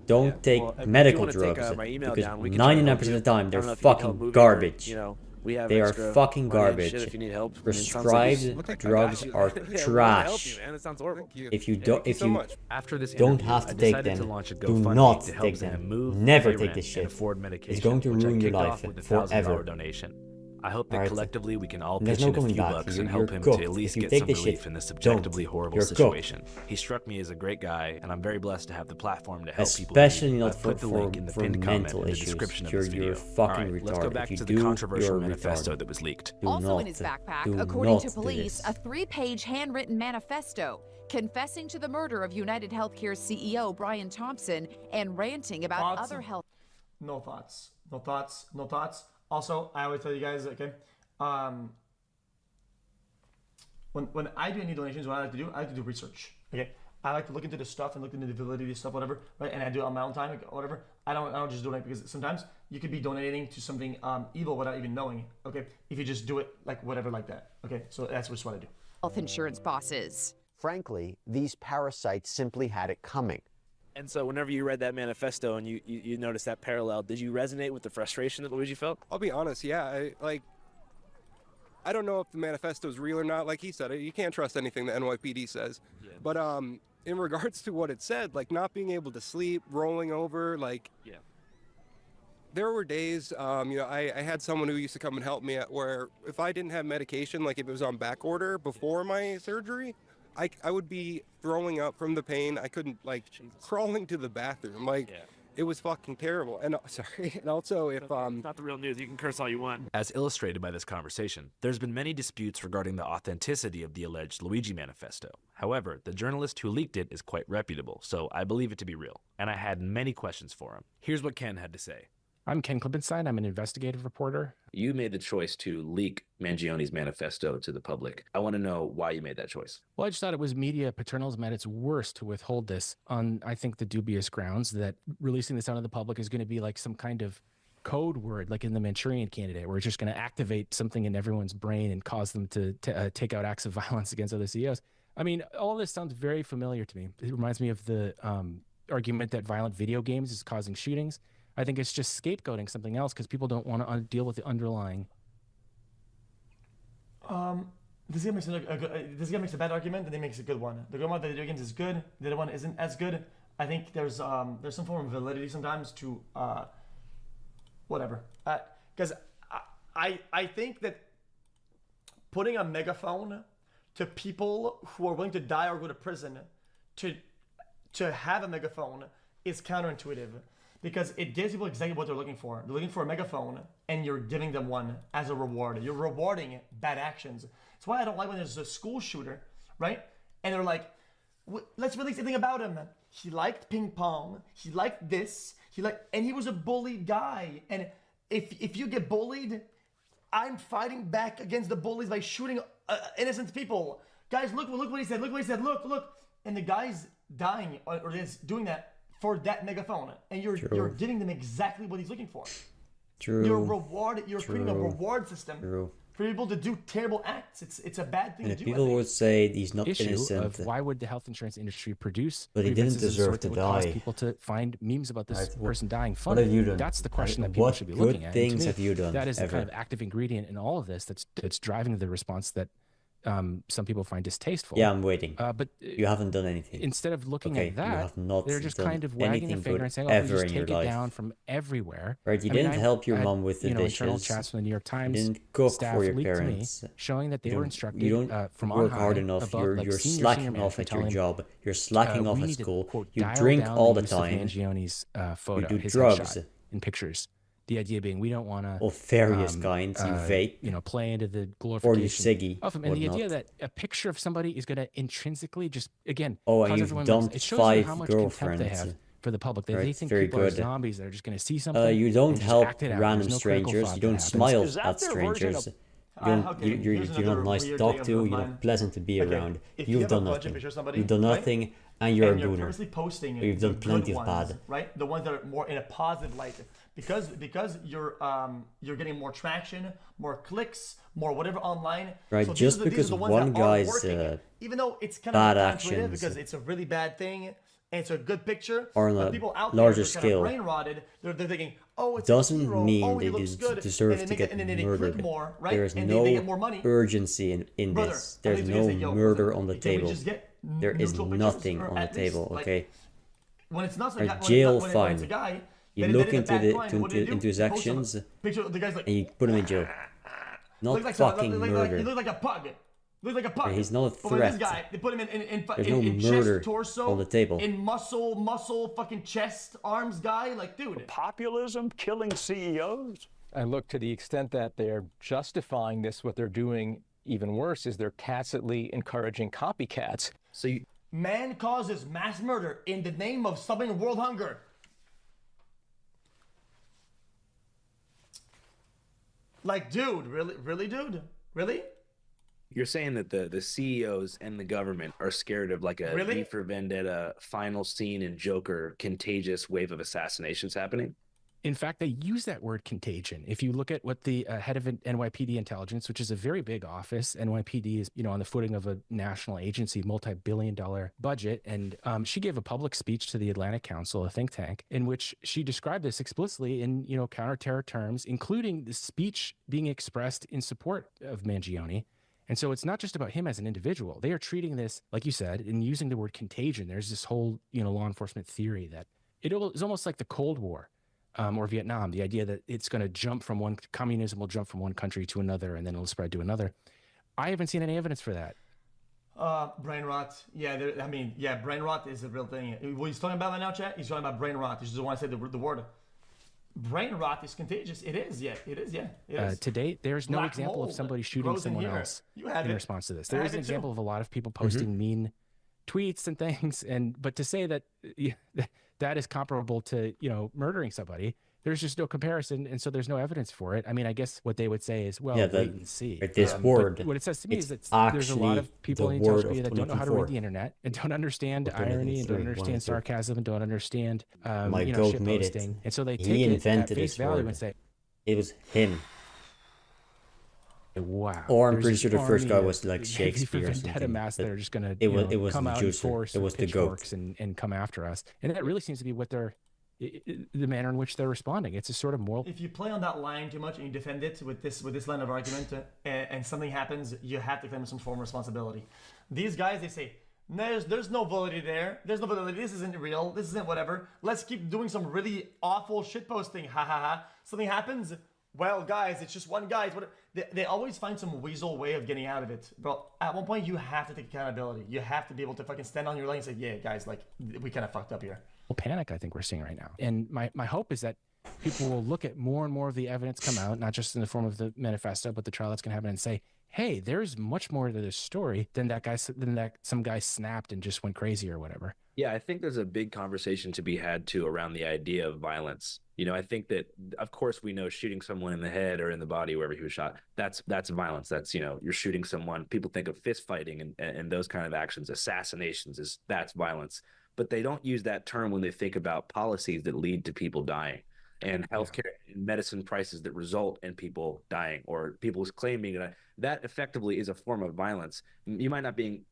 [SPEAKER 4] Don't take
[SPEAKER 2] Well, if you
[SPEAKER 4] medical
[SPEAKER 2] wanna take,
[SPEAKER 4] drugs
[SPEAKER 2] my email
[SPEAKER 4] because
[SPEAKER 2] down, we can try to help
[SPEAKER 4] 99%
[SPEAKER 2] you.
[SPEAKER 4] of the time
[SPEAKER 2] I
[SPEAKER 4] they're
[SPEAKER 2] don't know if you need help
[SPEAKER 4] fucking
[SPEAKER 2] moving or,
[SPEAKER 4] garbage.
[SPEAKER 2] you know, we have
[SPEAKER 4] They are
[SPEAKER 2] extra
[SPEAKER 4] fucking
[SPEAKER 2] money and
[SPEAKER 4] garbage.
[SPEAKER 2] shit if you need help. I mean, it sounds like
[SPEAKER 4] Prescribed
[SPEAKER 2] you- look like I got
[SPEAKER 4] drugs
[SPEAKER 2] you.
[SPEAKER 4] are
[SPEAKER 2] Yeah, we wanna help
[SPEAKER 4] trash.
[SPEAKER 2] you, man. It sounds horrible.
[SPEAKER 4] If you don't, if you
[SPEAKER 10] After this
[SPEAKER 4] don't
[SPEAKER 10] interview,
[SPEAKER 4] have
[SPEAKER 10] I
[SPEAKER 4] to take
[SPEAKER 10] decided to
[SPEAKER 4] them,
[SPEAKER 10] launch a
[SPEAKER 4] do
[SPEAKER 10] GoFundMe
[SPEAKER 4] not
[SPEAKER 10] to help
[SPEAKER 4] take
[SPEAKER 10] Sam
[SPEAKER 4] them.
[SPEAKER 10] move,
[SPEAKER 4] Never
[SPEAKER 10] pay
[SPEAKER 4] take
[SPEAKER 10] rent,
[SPEAKER 4] this
[SPEAKER 10] and
[SPEAKER 4] shit.
[SPEAKER 10] afford medication,
[SPEAKER 4] It's going to
[SPEAKER 10] which I
[SPEAKER 4] ruin your
[SPEAKER 10] kicked off
[SPEAKER 4] life
[SPEAKER 10] with a $1,000
[SPEAKER 4] forever.
[SPEAKER 10] donation. I hope that
[SPEAKER 4] Alright.
[SPEAKER 10] collectively we can all
[SPEAKER 4] And there's
[SPEAKER 10] pitch
[SPEAKER 4] no
[SPEAKER 10] in a
[SPEAKER 4] coming
[SPEAKER 10] few
[SPEAKER 4] back.
[SPEAKER 10] bucks
[SPEAKER 4] You're-
[SPEAKER 10] and help
[SPEAKER 4] you're
[SPEAKER 10] him
[SPEAKER 4] cooked.
[SPEAKER 10] to at least
[SPEAKER 4] If you
[SPEAKER 10] get
[SPEAKER 4] take
[SPEAKER 10] some
[SPEAKER 4] this
[SPEAKER 10] relief
[SPEAKER 4] shit,
[SPEAKER 10] in this
[SPEAKER 4] don't.
[SPEAKER 10] subjectively horrible
[SPEAKER 4] You're cooked.
[SPEAKER 10] situation. He struck me as a great guy, and I'm very blessed to have the platform to help people.
[SPEAKER 4] Especially
[SPEAKER 10] in need.
[SPEAKER 4] not
[SPEAKER 10] I've put the link in the
[SPEAKER 4] for
[SPEAKER 10] pinned comment
[SPEAKER 4] mental
[SPEAKER 10] in the
[SPEAKER 4] issues.
[SPEAKER 10] description of
[SPEAKER 4] You're
[SPEAKER 10] this video.
[SPEAKER 4] a fucking
[SPEAKER 10] Alright, let's go
[SPEAKER 4] retard.
[SPEAKER 10] back
[SPEAKER 4] If you
[SPEAKER 10] to the
[SPEAKER 4] do,
[SPEAKER 10] controversial
[SPEAKER 4] you're a
[SPEAKER 10] manifesto
[SPEAKER 4] retard.
[SPEAKER 10] that was leaked.
[SPEAKER 4] Do
[SPEAKER 14] Also
[SPEAKER 4] not,
[SPEAKER 14] in his backpack,
[SPEAKER 4] do
[SPEAKER 14] according
[SPEAKER 4] not
[SPEAKER 14] to
[SPEAKER 4] do
[SPEAKER 14] police,
[SPEAKER 4] this.
[SPEAKER 14] a 3-page handwritten manifesto confessing to the murder of United Healthcare CEO Brian Thompson and ranting about
[SPEAKER 1] Thoughts?
[SPEAKER 14] other health.
[SPEAKER 1] No thoughts. No thoughts. No thoughts. Also, I always tell you guys, okay, when I do any donations, what I like to do research. Okay, I like to look into the stuff and look into the validity of stuff, whatever, right? And I do it on my own time, whatever. I don't just donate because sometimes you could be donating to something evil without even knowing. Okay, if you just do it like whatever like that. Okay, so that's just what I do.
[SPEAKER 14] Health insurance bosses.
[SPEAKER 15] Frankly, these parasites simply had it coming.
[SPEAKER 2] And so whenever you read that manifesto and you noticed that parallel, did you resonate with the frustration that Luigi felt?
[SPEAKER 13] I'll be honest, yeah. I don't know if the manifesto is real or not. Like he said, you can't trust anything the NYPD says. Yeah. But in regards to what it said, like not being able to sleep, rolling over, like there were days, I had someone who used to come and help me where if I didn't have medication, like if it was on back order before my surgery, I would be throwing up from the pain. I couldn't, like, crawling to the bathroom. Like, it was fucking terrible. And sorry. And also, if
[SPEAKER 2] not the real news, you can curse all you want.
[SPEAKER 10] As illustrated by this conversation, there's been many disputes regarding the authenticity of the alleged Luigi manifesto. However, the journalist who leaked it is quite reputable, so I believe it to be real. And I had many questions for him. Here's what Ken had to say.
[SPEAKER 16] I'm Ken Klippenstein. I'm an investigative reporter.
[SPEAKER 10] You made the choice to leak Mangione's manifesto to the public. I want to know why you made that choice.
[SPEAKER 16] Well, I just thought it was media paternalism at its worst to withhold this on, I think, the dubious grounds that releasing this out of the public is going to be like some kind of code word, like in the Manchurian Candidate, where it's just going to activate something in everyone's brain and cause them to take out acts of violence against other CEOs. I mean, all this sounds very familiar to me. It reminds me of the argument that violent video games is causing shootings. I think it's just scapegoating something else because people don't want to deal with the underlying.
[SPEAKER 1] This guy makes a bad argument, and he makes a good one. The good one that video games is good. The other one isn't as good. I think there's some form of validity sometimes to whatever. Because I think that putting a megaphone to people who are willing to die or go to prison to have a megaphone is counterintuitive. Because it gives people exactly what they're looking for. They're looking for a megaphone, and you're giving them one as a reward. You're rewarding bad actions. That's why I don't like when there's a school shooter, right? And they're like, let's release anything about him. He liked ping pong. He liked this. And he was a bullied guy. And if you get bullied, I'm fighting back against the bullies by shooting innocent people. Guys, look what he said. Look what he said. Look. And the guy's dying or is doing that for that megaphone, and you're giving them exactly what he's looking for. You're creating a reward system for people to do terrible acts. It's a bad thing to do.
[SPEAKER 4] People would say he's not innocent.
[SPEAKER 16] Of why would the health insurance industry produce?
[SPEAKER 4] But he didn't deserve to
[SPEAKER 16] cause
[SPEAKER 4] die.
[SPEAKER 16] People to find memes about this person dying funny.
[SPEAKER 4] What have you done?
[SPEAKER 16] That's the question that people should be looking at.
[SPEAKER 4] What good things have you done?
[SPEAKER 16] That is the kind of active ingredient in all of this that's driving the response that some people find distasteful.
[SPEAKER 4] Yeah, I'm waiting.
[SPEAKER 16] But
[SPEAKER 4] you haven't done anything.
[SPEAKER 16] Instead of looking
[SPEAKER 4] okay,
[SPEAKER 16] at that,
[SPEAKER 4] you have not
[SPEAKER 16] they're just
[SPEAKER 4] done
[SPEAKER 16] kind of wagging their finger and saying, "Oh, we just take it down from everywhere."
[SPEAKER 4] Right? You didn't help your mom with the dishes.
[SPEAKER 16] Internal chats from the New York Times.
[SPEAKER 4] You didn't cook
[SPEAKER 16] staff
[SPEAKER 4] for your
[SPEAKER 16] leaked
[SPEAKER 4] parents.
[SPEAKER 16] To me, showing that they were instructed
[SPEAKER 4] you don't
[SPEAKER 16] from
[SPEAKER 4] work
[SPEAKER 16] on high,
[SPEAKER 4] hard enough.
[SPEAKER 16] above,
[SPEAKER 4] You're
[SPEAKER 16] senior
[SPEAKER 4] slacking off at your job. You're slacking off
[SPEAKER 16] we
[SPEAKER 4] at
[SPEAKER 16] need to,
[SPEAKER 4] school.
[SPEAKER 16] quote,
[SPEAKER 4] You
[SPEAKER 16] dial
[SPEAKER 4] drink
[SPEAKER 16] down
[SPEAKER 4] all
[SPEAKER 16] the
[SPEAKER 4] the
[SPEAKER 16] use of
[SPEAKER 4] time.
[SPEAKER 16] Mangione's photo,
[SPEAKER 4] You do
[SPEAKER 16] his
[SPEAKER 4] drugs
[SPEAKER 16] headshot in pictures. The idea being we don't want to
[SPEAKER 4] of various kinds. You vape.
[SPEAKER 16] Play into the
[SPEAKER 4] or you
[SPEAKER 16] glorification
[SPEAKER 4] ciggy
[SPEAKER 16] of him. And the idea that a picture of somebody is going to intrinsically just again
[SPEAKER 4] and
[SPEAKER 16] cause
[SPEAKER 4] you've
[SPEAKER 16] everyone
[SPEAKER 4] dumped
[SPEAKER 16] it shows
[SPEAKER 4] 5
[SPEAKER 16] you how much contempt they
[SPEAKER 4] girlfriends.
[SPEAKER 16] have for the public. They,
[SPEAKER 4] Right,
[SPEAKER 16] they think
[SPEAKER 4] very
[SPEAKER 16] people are
[SPEAKER 4] good.
[SPEAKER 16] zombies that are just going to see something.
[SPEAKER 4] You don't
[SPEAKER 16] and just
[SPEAKER 4] help
[SPEAKER 16] act it out.
[SPEAKER 4] random
[SPEAKER 16] There's no critical
[SPEAKER 4] strangers.
[SPEAKER 16] thought
[SPEAKER 4] You
[SPEAKER 16] that
[SPEAKER 4] don't
[SPEAKER 16] happens.
[SPEAKER 4] smile
[SPEAKER 12] Is that
[SPEAKER 4] at
[SPEAKER 12] their version
[SPEAKER 4] strangers.
[SPEAKER 12] of-
[SPEAKER 4] You're not nice to talk to. You're not pleasant to be around.
[SPEAKER 1] If
[SPEAKER 4] You've
[SPEAKER 1] have
[SPEAKER 4] done
[SPEAKER 1] a bunch of
[SPEAKER 4] nothing.
[SPEAKER 1] pictures of somebody,
[SPEAKER 4] You've done
[SPEAKER 1] right?
[SPEAKER 4] nothing, and you're a
[SPEAKER 1] you're
[SPEAKER 4] gooner.
[SPEAKER 1] purposely posting
[SPEAKER 4] You've
[SPEAKER 1] the
[SPEAKER 4] done plenty
[SPEAKER 1] good
[SPEAKER 4] of
[SPEAKER 1] ones,
[SPEAKER 4] bad.
[SPEAKER 1] right? The ones that are more in a positive light, because you're getting more traction, more clicks, more whatever online.
[SPEAKER 4] Right,
[SPEAKER 1] So
[SPEAKER 4] just
[SPEAKER 1] these are
[SPEAKER 4] because
[SPEAKER 1] the ones
[SPEAKER 4] one
[SPEAKER 1] that are
[SPEAKER 4] guy's
[SPEAKER 1] working, even though it's kind
[SPEAKER 4] bad
[SPEAKER 1] of counterintuitive
[SPEAKER 4] actions
[SPEAKER 1] because it's a really bad thing and it's a good picture.
[SPEAKER 4] or on
[SPEAKER 1] but
[SPEAKER 4] a
[SPEAKER 1] people out
[SPEAKER 4] larger
[SPEAKER 1] there,
[SPEAKER 4] scale
[SPEAKER 1] kind of brain rotted. They're thinking, oh, it's
[SPEAKER 4] doesn't
[SPEAKER 1] a hero.
[SPEAKER 4] mean
[SPEAKER 1] Oh, he
[SPEAKER 4] they
[SPEAKER 1] looks good.
[SPEAKER 4] deserve
[SPEAKER 1] and they
[SPEAKER 4] to
[SPEAKER 1] make
[SPEAKER 4] get
[SPEAKER 1] and then they
[SPEAKER 4] murdered.
[SPEAKER 1] click more, right?
[SPEAKER 4] There's
[SPEAKER 1] and
[SPEAKER 4] no
[SPEAKER 1] they get more money.
[SPEAKER 4] urgency in
[SPEAKER 1] Brother,
[SPEAKER 4] this.
[SPEAKER 1] I
[SPEAKER 4] There's
[SPEAKER 1] think you
[SPEAKER 4] no
[SPEAKER 1] guys say, yo,
[SPEAKER 4] murder
[SPEAKER 1] brother,
[SPEAKER 4] on the
[SPEAKER 1] can we
[SPEAKER 4] table.
[SPEAKER 1] just get
[SPEAKER 4] There is
[SPEAKER 1] neutral pictures,
[SPEAKER 4] nothing
[SPEAKER 1] or
[SPEAKER 4] on the
[SPEAKER 1] at least,
[SPEAKER 4] table.
[SPEAKER 1] like,
[SPEAKER 4] Okay.
[SPEAKER 1] When it's not
[SPEAKER 4] Or
[SPEAKER 1] when
[SPEAKER 4] jail
[SPEAKER 1] when
[SPEAKER 4] fine.
[SPEAKER 1] it's a guy,
[SPEAKER 4] You
[SPEAKER 1] they
[SPEAKER 4] look
[SPEAKER 1] did a
[SPEAKER 4] into
[SPEAKER 1] bad
[SPEAKER 4] the
[SPEAKER 1] crime, what do you do?
[SPEAKER 4] into his
[SPEAKER 1] You post
[SPEAKER 4] actions,
[SPEAKER 1] picture the guy's like,
[SPEAKER 4] and you put him in jail. Not
[SPEAKER 1] look like
[SPEAKER 4] fucking
[SPEAKER 1] he
[SPEAKER 4] murder.
[SPEAKER 1] looks like a pug. Looks like a pug.
[SPEAKER 4] Right, he's not a
[SPEAKER 1] But with this
[SPEAKER 4] threat.
[SPEAKER 1] guy, they put him in
[SPEAKER 4] There's no
[SPEAKER 1] in
[SPEAKER 4] murder
[SPEAKER 1] chest, torso,
[SPEAKER 4] on the table.
[SPEAKER 1] in muscle, fucking chest, arms guy. Like, dude.
[SPEAKER 12] Populism, killing CEOs.
[SPEAKER 17] And look, to the extent that they're justifying this, what they're doing even worse is they're tacitly encouraging copycats.
[SPEAKER 2] So
[SPEAKER 1] Man causes mass murder in the name of stopping world hunger. Like, dude, really, dude? Really?
[SPEAKER 2] You're saying that the CEOs and the government are scared of like a
[SPEAKER 1] Really?
[SPEAKER 2] V for Vendetta final scene in Joker contagious wave of assassinations happening?
[SPEAKER 16] In fact, they use that word contagion. If you look at what the head of NYPD intelligence, which is a very big office, NYPD is, on the footing of a national agency, multi-billion-dollar budget. And she gave a public speech to the Atlantic Council, a think tank, in which she described this explicitly in, counterterror terms, including the speech being expressed in support of Mangione. And so it's not just about him as an individual. They are treating this, like you said, in using the word contagion. There's this whole, law enforcement theory that it is almost like the Cold War. Or Vietnam, the idea that it's going to jump from communism will jump from one country to another and then it'll spread to another. I haven't seen any evidence for that.
[SPEAKER 1] Brain rot. Yeah, brain rot is a real thing. What he's talking about right now, chat, he's talking about brain rot. He just want to say the word. Brain rot is contagious. It is, yeah. It is.
[SPEAKER 16] To date, there's no
[SPEAKER 1] Black
[SPEAKER 16] example
[SPEAKER 1] mold
[SPEAKER 16] of somebody shooting
[SPEAKER 1] grows in
[SPEAKER 16] someone
[SPEAKER 1] here.
[SPEAKER 16] else
[SPEAKER 1] You have
[SPEAKER 16] in
[SPEAKER 1] it.
[SPEAKER 16] response to this.
[SPEAKER 1] I
[SPEAKER 16] There
[SPEAKER 1] have
[SPEAKER 16] is an
[SPEAKER 1] it too.
[SPEAKER 16] example of a lot of people posting mean tweets and things, but to say that that is comparable to murdering somebody, there's just no comparison, and so there's no evidence for it. I mean, I guess what they would say is, well, wait and see.
[SPEAKER 4] This word,
[SPEAKER 16] what it says to me is that there's a lot of people in social media that don't know how to read the internet and don't understand irony and don't understand sarcasm and don't understand
[SPEAKER 4] My goat made it.
[SPEAKER 16] shitposting, and so they take
[SPEAKER 4] He
[SPEAKER 16] it at
[SPEAKER 4] invented
[SPEAKER 16] face
[SPEAKER 4] this
[SPEAKER 16] value
[SPEAKER 4] word.
[SPEAKER 16] and say,
[SPEAKER 4] It was him.
[SPEAKER 16] wow.
[SPEAKER 4] Or I'm
[SPEAKER 16] There's
[SPEAKER 4] pretty
[SPEAKER 16] this
[SPEAKER 4] sure the first guy
[SPEAKER 16] army
[SPEAKER 4] was
[SPEAKER 16] of
[SPEAKER 4] like
[SPEAKER 16] V for
[SPEAKER 4] Shakespeare or
[SPEAKER 16] Vendetta
[SPEAKER 4] something.
[SPEAKER 16] mass that are just going
[SPEAKER 4] It was
[SPEAKER 16] come
[SPEAKER 4] the
[SPEAKER 16] out in
[SPEAKER 4] juicer.
[SPEAKER 16] force
[SPEAKER 4] It was
[SPEAKER 16] with
[SPEAKER 4] the goat.
[SPEAKER 16] pitchforks and come after us. And that really seems to be what the manner in which they're responding. It's a sort of moral.
[SPEAKER 1] If you play on that line too much and you defend it with this line of argument, and something happens, you have to claim some form of responsibility. These guys, they say, there's no validity there. There's no validity. This isn't real. This isn't whatever. Let's keep doing some really awful shit posting. Ha ha ha. Something happens. Well, guys, it's just one guy. They always find some weasel way of getting out of it. But at one point, you have to take accountability. You have to be able to fucking stand on your leg and say, yeah, guys, like, we kind of fucked up here.
[SPEAKER 16] Panic I think we're seeing right now. And my hope is that people will look at more and more of the evidence come out, not just in the form of the manifesto, but the trial that's going to happen, and say, hey, there's much more to this story than that some guy snapped and just went crazy or whatever.
[SPEAKER 2] Yeah, I think there's a big conversation to be had too around the idea of violence. I think that, of course, we know shooting someone in the head or in the body, wherever he was shot, that's violence. That's, you're shooting someone. People think of fist fighting and those kind of actions. Assassinations that's violence. But they don't use that term when they think about policies that lead to people dying and healthcare and medicine prices that result in people dying or people's claiming that effectively is a form of violence. You might not be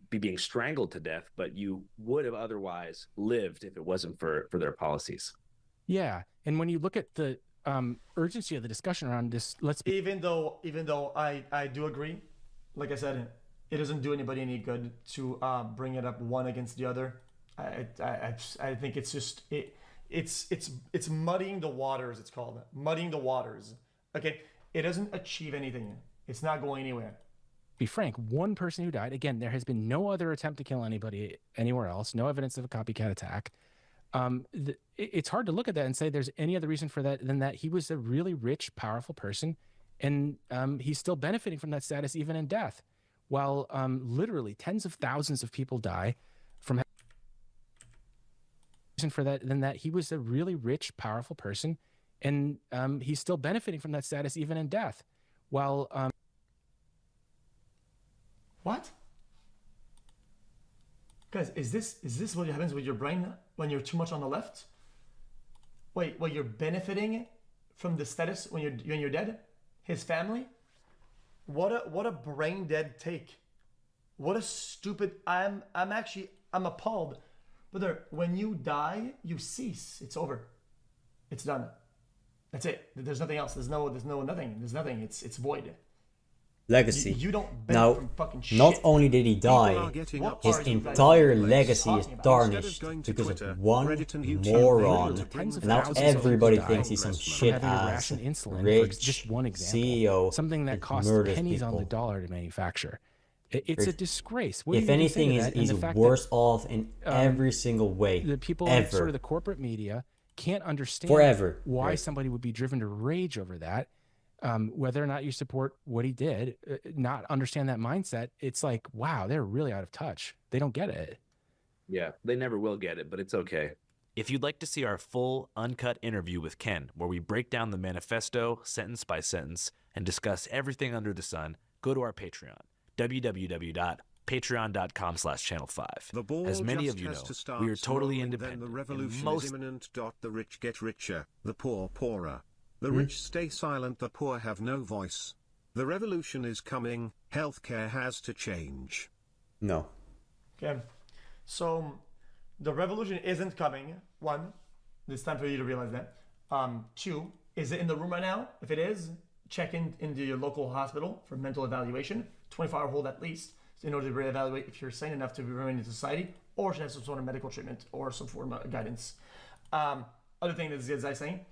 [SPEAKER 2] being strangled to death, but you would have otherwise lived if it wasn't for their policies.
[SPEAKER 16] Yeah. And when you look at the urgency of the discussion around this,
[SPEAKER 1] Even though I do agree, like I said, it doesn't do anybody any good to bring it up one against the other. I think it's just it's muddying the waters. It's called muddying the waters. Okay, it doesn't achieve anything. It's not going anywhere.
[SPEAKER 16] Be frank, one person who died. Again, there has been no other attempt to kill anybody anywhere else. No evidence of a copycat attack. It's hard to look at that and say there's any other reason for that than that he was a really rich, powerful person, and he's still benefiting from that status even in death, while literally tens of thousands of people die from reason for that than that he was a really rich, powerful person, and he's still benefiting from that status even in death, while
[SPEAKER 1] What? Guys, is this what happens with your brain when you're too much on the left? Wait, you're benefiting from the status when you're dead? His family? What a brain dead take. What a stupid. I'm appalled. Brother, when you die, you cease. It's over. It's done. That's it. There's nothing else. There's nothing. There's nothing. It's void.
[SPEAKER 4] Legacy.
[SPEAKER 1] You don't
[SPEAKER 4] now,
[SPEAKER 1] from fucking shit.
[SPEAKER 4] not only did he die, his entire legacy is tarnished because of one moron. Now everybody thinks he's some shit-ass rich
[SPEAKER 16] just one example.
[SPEAKER 4] CEO
[SPEAKER 16] something that costs pennies on the dollar to manufacture. It's a disgrace.
[SPEAKER 4] If anything, he's worse off in every single way.
[SPEAKER 16] The people in sort of the corporate media can't understand why somebody would be driven to rage over that. Whether or not you support what he did, not understand that mindset, it's like, wow, they're really out of touch. They don't get it.
[SPEAKER 2] Yeah, they never will get it, but it's okay.
[SPEAKER 10] If you'd like to see our full, uncut interview with Ken, where we break down the manifesto sentence by sentence and discuss everything under the sun, go to our Patreon, www.patreon.com/channel5. As many of you know, we are totally independent.
[SPEAKER 18] The revolution is imminent. The rich get richer, the poor poorer. The rich stay silent, the poor have no voice. The revolution is coming, healthcare has to change.
[SPEAKER 4] No.
[SPEAKER 1] Okay. So, the revolution isn't coming. One, it's time for you to realize that. Two, is it in the room right now? If it is, check into your local hospital for mental evaluation. 24-hour hold at least, in order to reevaluate if you're sane enough to remain in society or should have some sort of medical treatment or some form of guidance. Other thing that is I saying,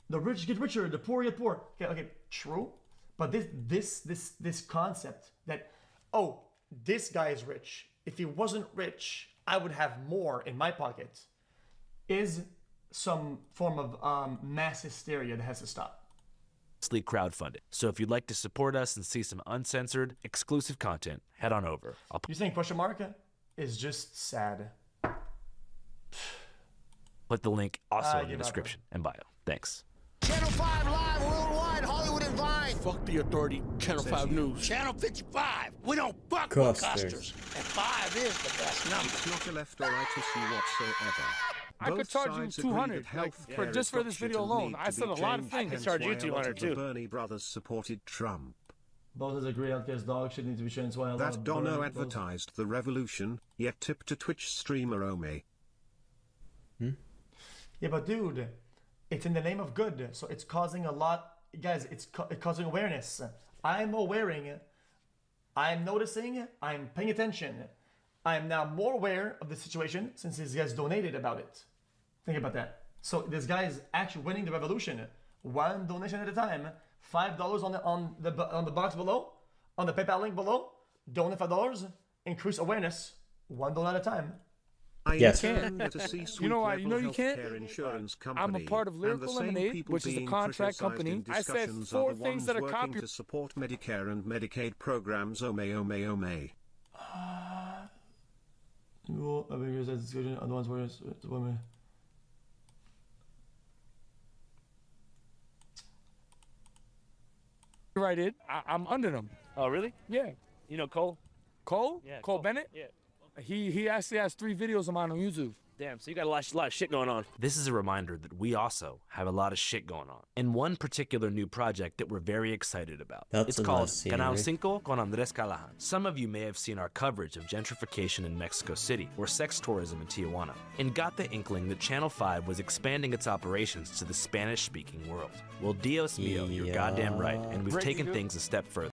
[SPEAKER 1] the rich get richer, the poor get poor. Okay, true. But this concept that, oh, this guy is rich. If he wasn't rich, I would have more in my pocket, is some form of mass hysteria that has to stop.
[SPEAKER 10] Crowdfunded. So if you'd like to support us and see some uncensored, exclusive content, head on over.
[SPEAKER 1] You saying question mark is just sad.
[SPEAKER 10] Put the link also in the description and bio. Thanks.
[SPEAKER 19] Channel 5 live worldwide, Hollywood and Vine. Fuck the authority, Channel 5 News. Channel 55. We don't fuck with custers. And 5 is the best number.
[SPEAKER 18] It's not a left or right issue whatsoever.
[SPEAKER 20] I could charge you 200 for just for this video alone. I said a lot of things. I charge you 200 too.
[SPEAKER 18] The Bernie brothers supported Trump.
[SPEAKER 1] Both agree healthcare's dog should need to be shown. So
[SPEAKER 18] that Dono advertised the revolution, yet tipped to Twitch streamer Omi.
[SPEAKER 1] Yeah, but dude, it's in the name of good, so it's causing a lot. Guys, it's causing awareness. I'm noticing, I'm paying attention. I'm now more aware of the situation since these guys donated about it. Think about that. So this guy is actually winning the revolution, one donation at a time. $5 on the box below, on the PayPal link below. Donate $5, increase awareness, one donut at a time.
[SPEAKER 4] Yes.
[SPEAKER 20] You know why? You know you can't? I'm a part of Lyrical Lemonade, which is a contract company. I said 4 things that are copyrighted.
[SPEAKER 18] To support Medicare and Medicaid programs. Ome.
[SPEAKER 20] Copyrighted. I'm under them.
[SPEAKER 6] Oh, really?
[SPEAKER 20] Yeah.
[SPEAKER 6] You know Cole?
[SPEAKER 20] Cole?
[SPEAKER 6] Yeah,
[SPEAKER 20] Cole Bennett?
[SPEAKER 6] Yeah.
[SPEAKER 20] He actually has 3 videos of mine on YouTube.
[SPEAKER 6] Damn, so you got a lot of shit going on.
[SPEAKER 10] This is a reminder that we also have a lot of shit going on. And one particular new project that we're very excited about. It's called Canal 5 con Andrés Callahan. Some of you may have seen our coverage of gentrification in Mexico City or sex tourism in Tijuana and got the inkling that Channel 5 was expanding its operations to the Spanish-speaking world. Well, Dios mío, you're goddamn right, and we've taken things a step further.